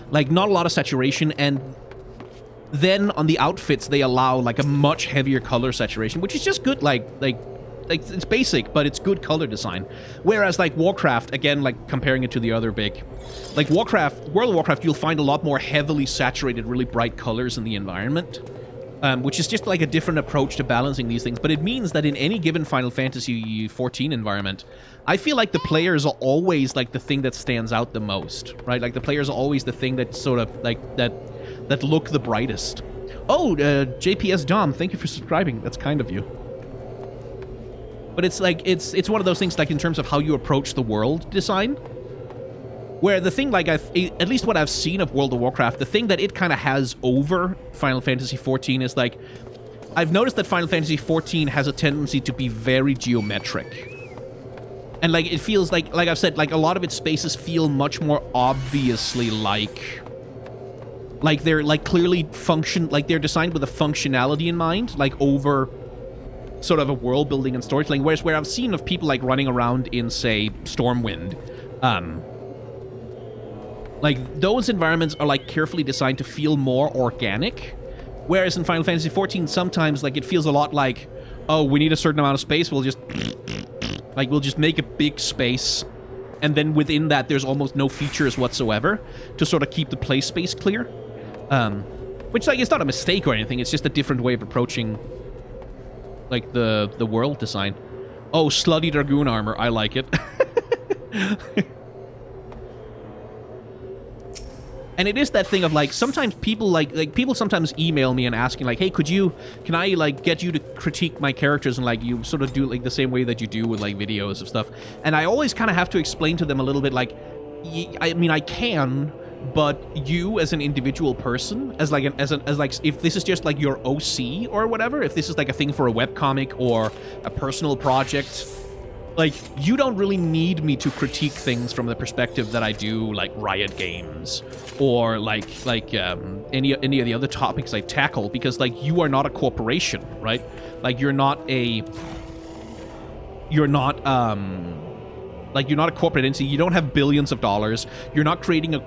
Like, not a lot of saturation, and Then on the outfits, they allow like a much heavier color saturation, which is just good. Like it's basic, but it's good color design. Whereas like Warcraft, again, like comparing it to the other big, like World of Warcraft, you'll find a lot more heavily saturated, really bright colors in the environment, which is just like a different approach to balancing these things. But it means that in any given Final Fantasy XIV environment, I feel like the players are always like the thing that stands out the most, right? Like the players are always the thing that sort of like that look the brightest. Oh, JPS Dom, thank you for subscribing. That's kind of you. But it's like, it's one of those things, like, in terms of how you approach the world design, where the thing, like, at least what I've seen of World of Warcraft, the thing that it kind of has over Final Fantasy XIV is, like, I've noticed that Final Fantasy XIV has a tendency to be very geometric. And, like, it feels like I've said, like, a lot of its spaces feel much more obviously like they're, like, clearly they're designed with a functionality in mind, like, over sort of a world building and storytelling, whereas where I've seen of people, like, running around in, say, Stormwind, like, those environments are, like, carefully designed to feel more organic, whereas in Final Fantasy XIV, sometimes, like, it feels a lot like, oh, we need a certain amount of space, we'll just make a big space, and then within that, there's almost no features whatsoever to sort of keep the play space clear. Which, like, it's not a mistake or anything, it's just a different way of approaching, like, the world design. Oh, slutty Dragoon armor, I like it. And it is that thing of, like, sometimes people, like people sometimes email me and asking, like, hey, can I, like, get you to critique my characters, and, like, you sort of do it, like, the same way that you do with, like, videos of stuff. And I always kind of have to explain to them a little bit, like, I mean, I can, but you as an individual person, as if this is just like your OC or whatever, if this is like a thing for a webcomic or a personal project, like, you don't really need me to critique things from the perspective that I do, like, Riot Games or like any of the other topics I tackle, because, like, you are not a corporation, right? Like, you're not a corporate entity. You don't have billions of dollars. You're not creating a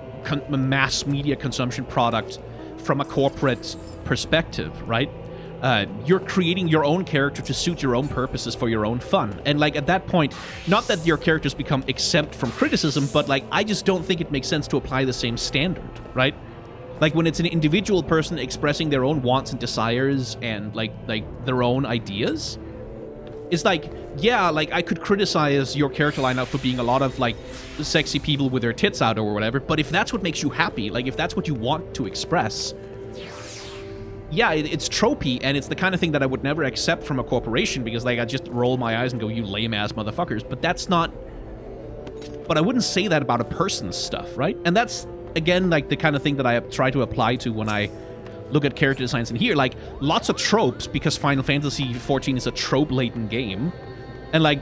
mass media consumption product from a corporate perspective, right? You're creating your own character to suit your own purposes for your own fun. And, like, at that point, not that your characters become exempt from criticism, but, like, I just don't think it makes sense to apply the same standard, right? Like, when it's an individual person expressing their own wants and desires and, like their own ideas, it's like, yeah, like, I could criticize your character lineup for being a lot of, like, sexy people with their tits out or whatever, but if that's what makes you happy, like, if that's what you want to express, yeah, it's tropey, and it's the kind of thing that I would never accept from a corporation, because, like, I just roll my eyes and go, you lame-ass motherfuckers, but that's not... But I wouldn't say that about a person's stuff, right? And that's, again, like, the kind of thing that I try to apply to when I look at character designs in here. Like, lots of tropes, because Final Fantasy XIV is a trope-laden game, and, like,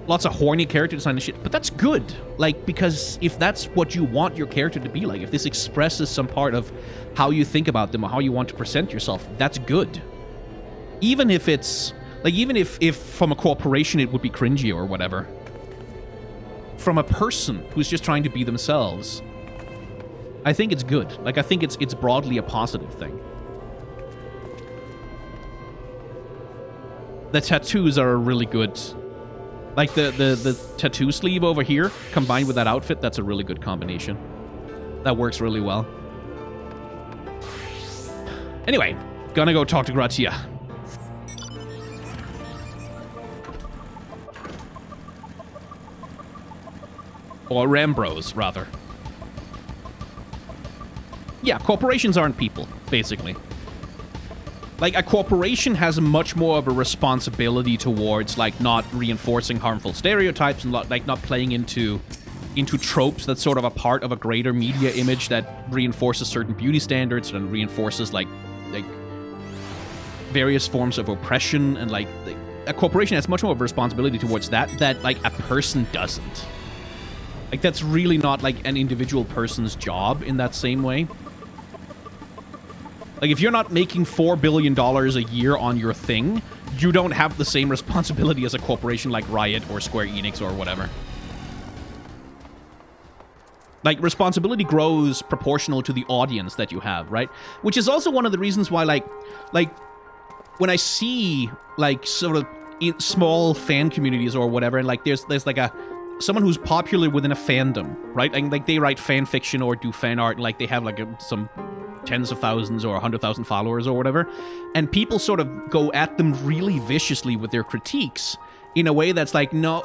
lots of horny character design and shit, but that's good. Like, because if that's what you want your character to be like, if this expresses some part of how you think about them or how you want to present yourself, that's good. Even if it's, like, even if from a corporation it would be cringy or whatever, from a person who's just trying to be themselves, I think it's good. Like, I think it's broadly a positive thing. The tattoos are really good. Like, the tattoo sleeve over here, combined with that outfit, that's a really good combination. That works really well. Anyway, gonna go talk to Gratia. Or Rambros, rather. Yeah, corporations aren't people, basically. Like, a corporation has much more of a responsibility towards, like, not reinforcing harmful stereotypes and, like, not playing into tropes that's sort of a part of a greater media image that reinforces certain beauty standards and reinforces, like various forms of oppression, and, like, a corporation has much more of a responsibility towards that, like, a person doesn't. Like, that's really not, like, an individual person's job in that same way. Like, if you're not making $4 billion a year on your thing, you don't have the same responsibility as a corporation like Riot or Square Enix or whatever. Like, responsibility grows proportional to the audience that you have, right? Which is also one of the reasons why, like when I see, like, sort of small fan communities or whatever, and, like, there's like someone who's popular within a fandom, right? And, like, they write fan fiction or do fan art, and, like, they have, like, some tens of thousands or 100,000 followers or whatever, and people sort of go at them really viciously with their critiques in a way that's like, no,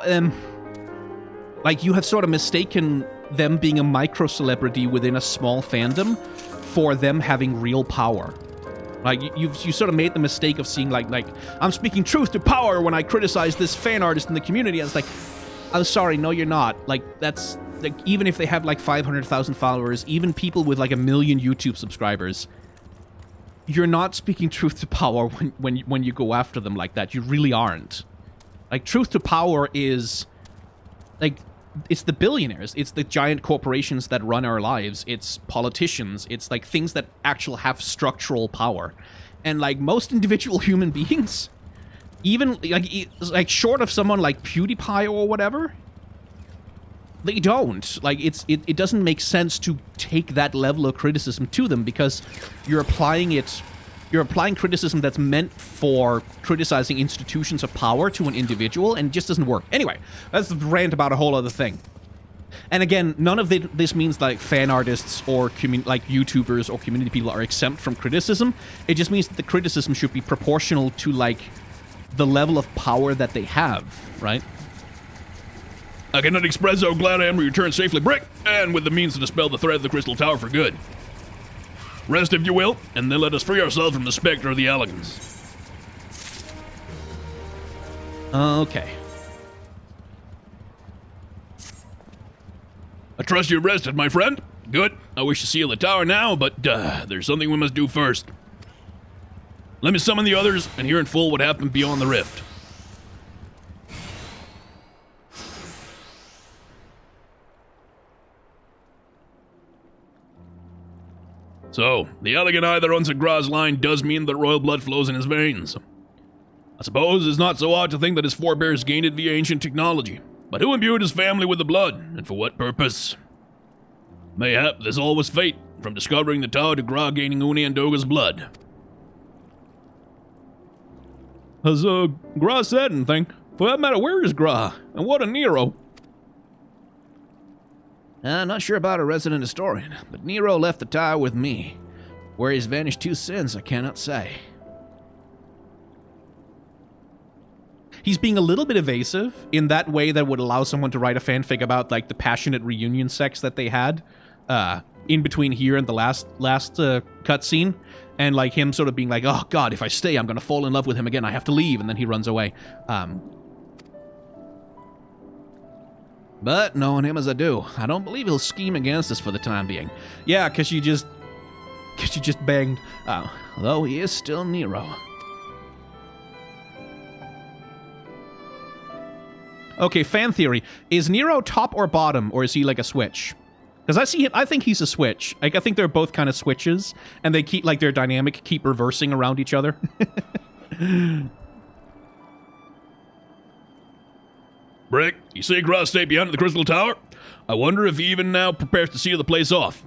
like, you have sort of mistaken them being a micro-celebrity within a small fandom for them having real power. Like, you sort of made the mistake of seeing, like, I'm speaking truth to power when I criticize this fan artist in the community. And it's like, I'm sorry, no, you're not. Like, that's, like, even if they have, like, 500,000 followers, even people with, like, 1 million YouTube subscribers, you're not speaking truth to power when you go after them like that. You really aren't. Like, truth to power is, like, it's the billionaires, it's the giant corporations that run our lives, it's politicians, it's, like, things that actually have structural power. And, like, most individual human beings, even, like short of someone like PewDiePie or whatever, they don't. Like, it doesn't make sense to take that level of criticism to them, because you're applying criticism that's meant for criticizing institutions of power to an individual, and it just doesn't work. Anyway, that's a rant about a whole other thing. And again, none of this means, like, fan artists or like YouTubers or community people are exempt from criticism. It just means that the criticism should be proportional to, like, the level of power that they have, right? I cannot express how glad I am to return safely, Brick, and with the means to dispel the threat of the Crystal Tower for good. Rest, if you will, and then let us free ourselves from the specter of the elegance. Okay. I trust you've rested, my friend. Good. I wish to seal the tower now, but there's something we must do first. Let me summon the others and hear in full what happened beyond the rift. So, the elegant eye that runs across line does mean that royal blood flows in his veins. I suppose it's not so odd to think that his forebears gained it via ancient technology. But who imbued his family with the blood, and for what purpose? Mayhap this all was fate, from discovering the tower to Gra gaining Uni and Doga's blood. Has Gra said anything? For that matter, where is Gra? And what a Nero? Not sure about a resident historian, but Nero left the tower with me. Where he's vanished to since, I cannot say. He's being a little bit evasive in that way that would allow someone to write a fanfic about, like, the passionate reunion sex that they had in between here and the last cutscene, and, like, him sort of being like, oh god, if I stay, I'm gonna fall in love with him again, I have to leave, and then he runs away. But knowing him as I do, I don't believe he'll scheme against us for the time being. Yeah, because you just banged. Though he is still Nero. Okay, fan theory. Is Nero top or bottom, or is he like a switch? Because I think he's a switch. Like, I think they're both kind of switches, and they keep, like, their dynamic keep reversing around each other. Brick, you say Gra stayed behind the Crystal Tower? I wonder if he even now prepares to seal the place off.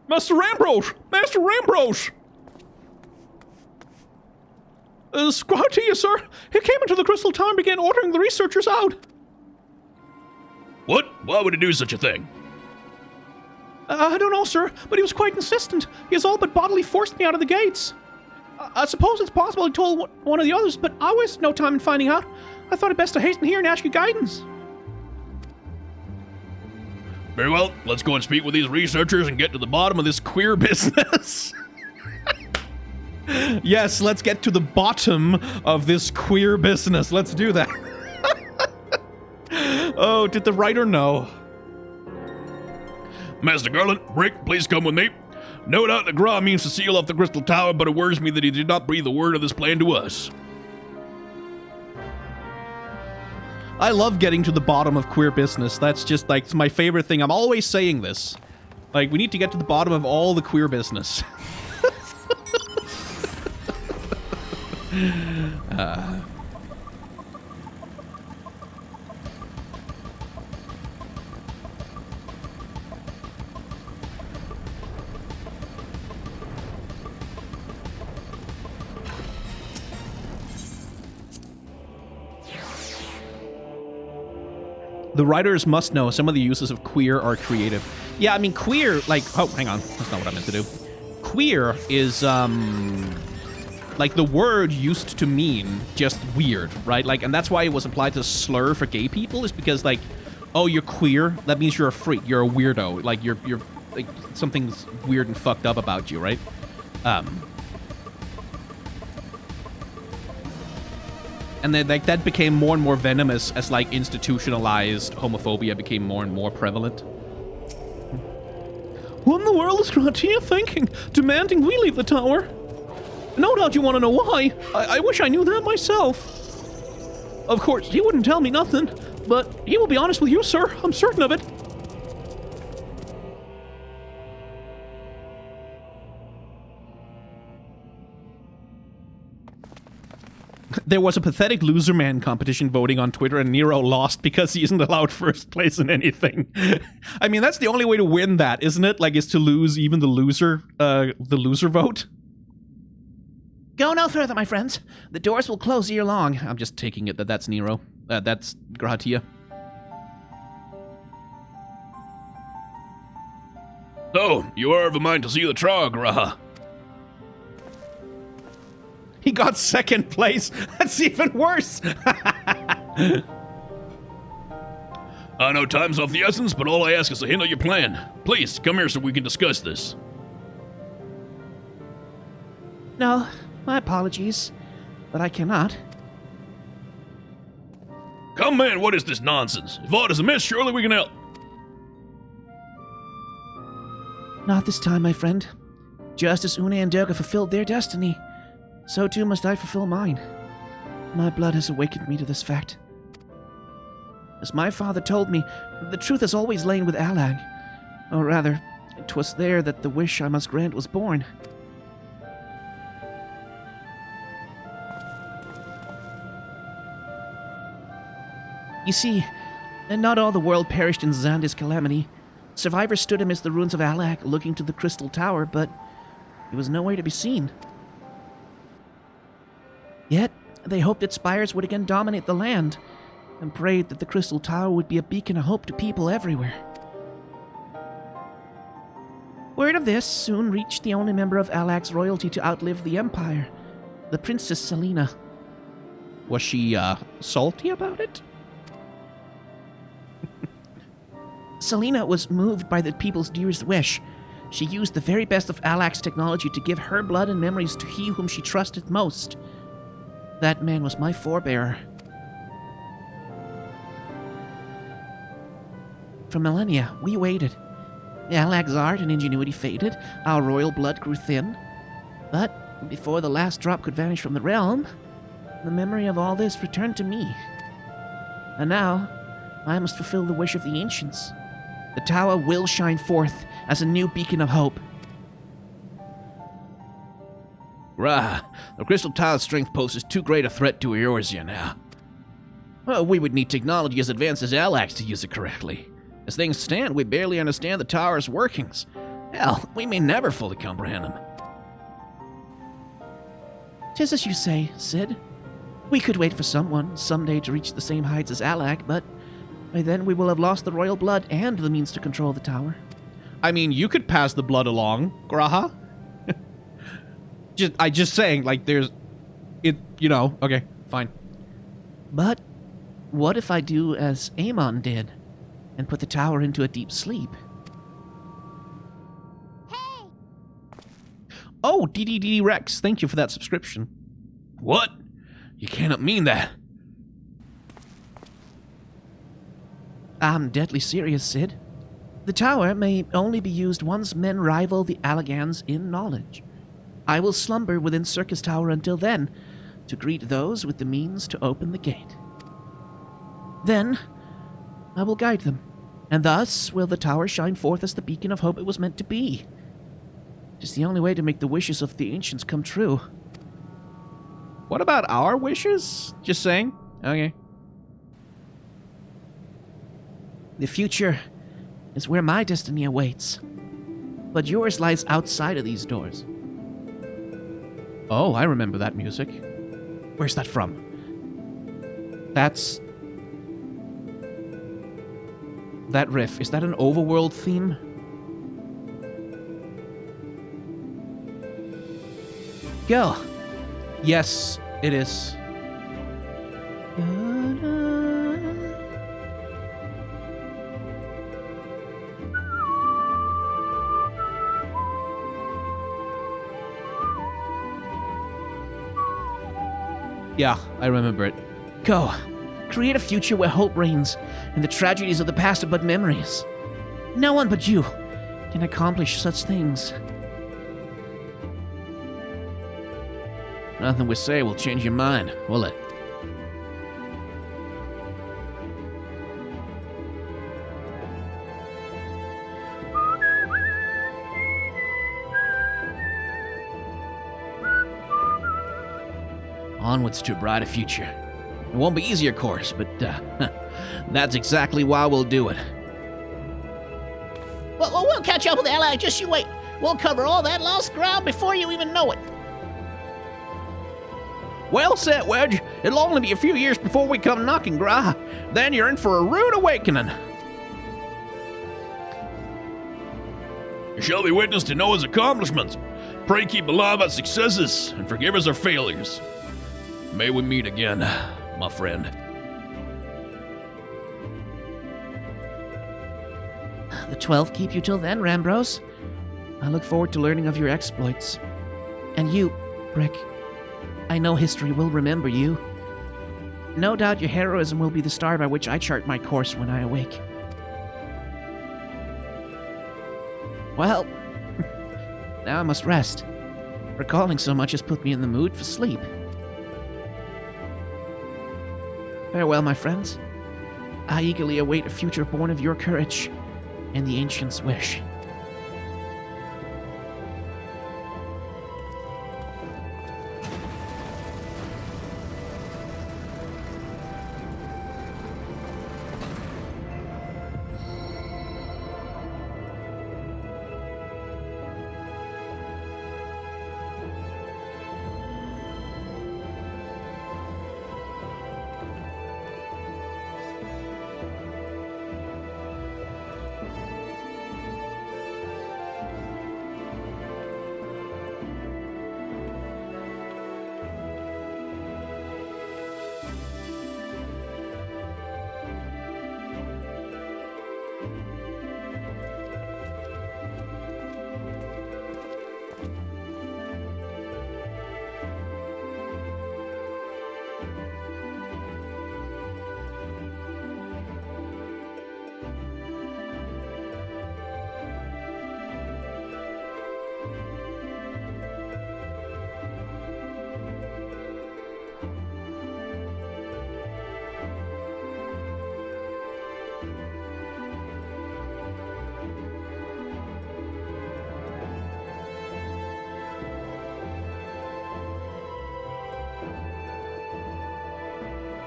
Master Ambrose! Master Ambrose! Squad to you, sir. He came into the Crystal Tower and began ordering the researchers out. What? Why would he do such a thing? I don't know, sir, but he was quite insistent. He has all but bodily forced me out of the gates. I suppose it's possible he told one of the others, but I wasted no time in finding out. I thought it best to hasten here and ask you guidance. Very well, let's go and speak with these researchers and get to the bottom of this queer business. Yes, let's get to the bottom of this queer business. Let's do that. Oh, did the writer know? Master Garland, Brick, please come with me. No doubt that Gra means to seal off the Crystal Tower, but it worries me that he did not breathe a word of this plan to us. I love getting to the bottom of queer business. That's just, like, my favorite thing. I'm always saying this. Like, we need to get to the bottom of all the queer business. The writers must know some of the uses of queer are creative. Yeah, I mean, queer, like... Oh, hang on. That's not what I meant to do. Queer is, like, the word used to mean just weird, right? Like, and that's why it was applied to slur for gay people, is because, like, oh, you're queer? That means you're a freak. You're a weirdo. Like, you're like, something's weird and fucked up about you, right? And then, like, that became more and more venomous as, like, institutionalized homophobia became more and more prevalent. What in the world is Gratia thinking? Demanding we leave the tower? No doubt you want to know why. I wish I knew that myself. Of course, he wouldn't tell me nothing, but he will be honest with you, sir. I'm certain of it. There was a pathetic loser man competition voting on Twitter, and Nero lost because he isn't allowed first place in anything. I mean, that's the only way to win that, isn't it? Like, is to lose even the loser vote. Go no further, my friends. The doors will close ere long. I'm just taking it that that's Nero. That's Gratia. So, you are of a mind to see the trial, Graha? He got second place. That's even worse. I know time's of the essence, but all I ask is a hint of your plan. Please, come here so we can discuss this. No, my apologies, but I cannot. Come, man, what is this nonsense? If aught is amiss, surely we can help. Not this time, my friend. Just as Una and Durga fulfilled their destiny, so too must I fulfill mine. My blood has awakened me to this fact. As my father told me, the truth has always lain with Alag. Or rather, 'twas there that the wish I must grant was born. You see, not all the world perished in Xander's calamity. Survivors stood amidst the ruins of Alag, looking to the Crystal Tower, but it was nowhere to be seen. Yet, they hoped its spires would again dominate the land, and prayed that the Crystal Tower would be a beacon of hope to people everywhere. Word of this soon reached the only member of Alag's royalty to outlive the Empire, the Princess Selena. Was she, salty about it? Selena was moved by the people's dearest wish. She used the very best of Alag's technology to give her blood and memories to he whom she trusted most. That man was my forebearer. For millennia, we waited. Alag's art and ingenuity faded, our royal blood grew thin. But before the last drop could vanish from the realm, the memory of all this returned to me. And now, I must fulfill the wish of the ancients. The tower will shine forth as a new beacon of hope. Rah, the Crystal Tower's strength poses too great a threat to Eorzea now. Well, we would need technology as advanced as Alag's to use it correctly. As things stand, we barely understand the tower's workings. Hell, we may never fully comprehend them. 'Tis as you say, Sid. We could wait for someone someday to reach the same heights as Alag, but by then we will have lost the royal blood and the means to control the tower. I mean, you could pass the blood along, Graha. just saying, like, there's... It, you know, okay, fine. But what if I do as Amon did and put the tower into a deep sleep? Oh, DDD Rex, thank you for that subscription. What? You cannot mean that. I'm deadly serious, Sid. The tower may only be used once men rival the Allagans in knowledge. I will slumber within Circus Tower until then, to greet those with the means to open the gate. Then, I will guide them, and thus will the tower shine forth as the beacon of hope it was meant to be. It is the only way to make the wishes of the ancients come true. What about our wishes? Just saying. Okay. The future is where my destiny awaits, but yours lies outside of these doors. Oh, I remember that music. Where's that from? That's... that riff, is that an overworld theme? Go. Yes, it is. Yeah, I remember it. Go. Create a future where hope reigns, and the tragedies of the past are but memories. No one but you can accomplish such things. Nothing we say will change your mind, will it? Onwards to a brighter future. It won't be easy, of course, but that's exactly why we'll do it. Well, we'll catch up with Ally. Just you wait. We'll cover all that lost ground before you even know it. Well said, Wedge. It'll only be a few years before we come knocking, Gra. Then you're in for a rude awakening. You shall be witness to Noah's accomplishments. Pray keep alive our successes and forgive us our failures. May we meet again, my friend. The 12 keep you till then, Rambros. I look forward to learning of your exploits. And you, Brick. I know history will remember you. No doubt your heroism will be the star by which I chart my course when I awake. Well, now I must rest. Recalling so much has put me in the mood for sleep. Farewell, my friends. I eagerly await a future born of your courage and the ancient's wish.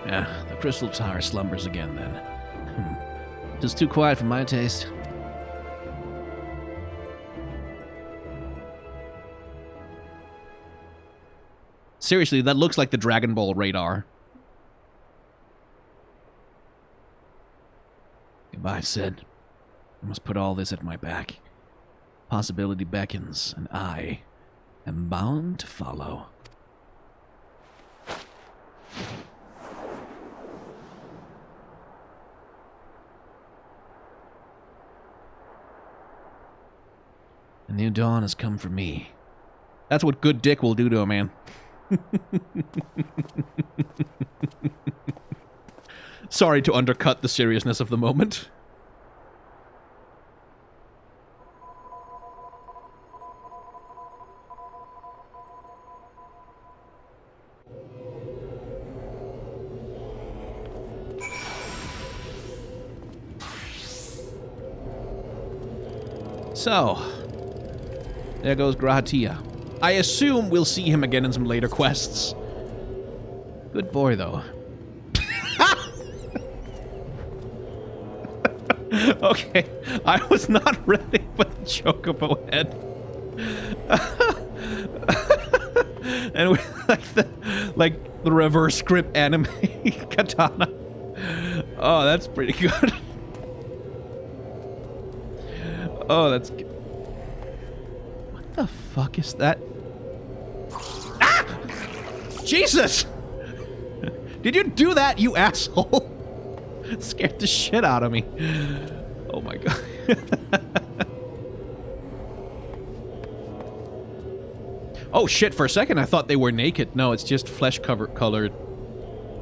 Yeah, the Crystal Tower slumbers again then. Just too quiet for my taste. Seriously, that looks like the Dragon Ball radar. Goodbye, Sid. I must put all this at my back. Possibility beckons, and I am bound to follow. A new dawn has come for me. That's what good dick will do to a man. Sorry to undercut the seriousness of the moment. So, there goes Grahatia. I assume we'll see him again in some later quests. Good boy, though. Okay, I was not ready for the Chocobo head. And with like the reverse grip anime katana. Oh, that's pretty good. Oh, that's... What the fuck is that? Ah! Jesus! Did you do that, you asshole? Scared the shit out of me. Oh my god. Oh shit, for a second I thought they were naked. No, it's just flesh-colored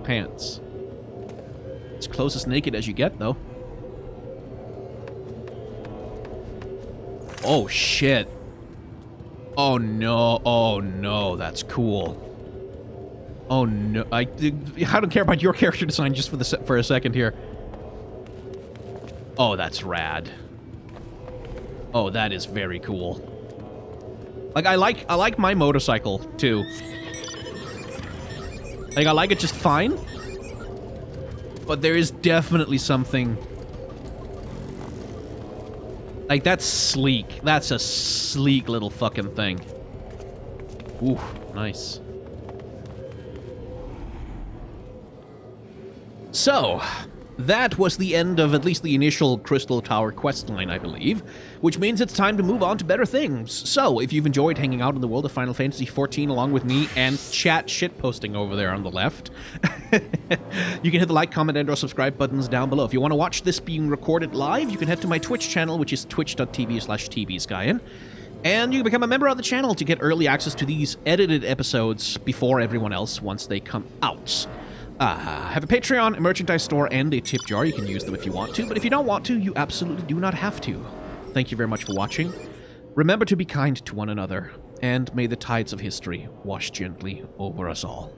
pants. It's close as naked as you get, though. Oh shit. Oh no, that's cool. Oh no, I don't care about your character design just for a second here. Oh, that's rad. Oh, that is very cool. Like I like my motorcycle too. Like I like it just fine. But there is definitely something. Like that's sleek. That's a sleek little fucking thing. Ooh, nice. So, that was the end of at least the initial Crystal Tower questline, I believe, which means it's time to move on to better things. So, if you've enjoyed hanging out in the world of Final Fantasy XIV along with me and chat shitposting over there on the left, you can hit the like, comment, and or subscribe buttons down below. If you want to watch this being recorded live, you can head to my Twitch channel, which is twitch.tv/tbskyin. And you can become a member of the channel to get early access to these edited episodes before everyone else once they come out. Have a Patreon, a merchandise store, and a tip jar. You can use them if you want to, but if you don't want to, you absolutely do not have to. Thank you very much for watching. Remember to be kind to one another, and may the tides of history wash gently over us all.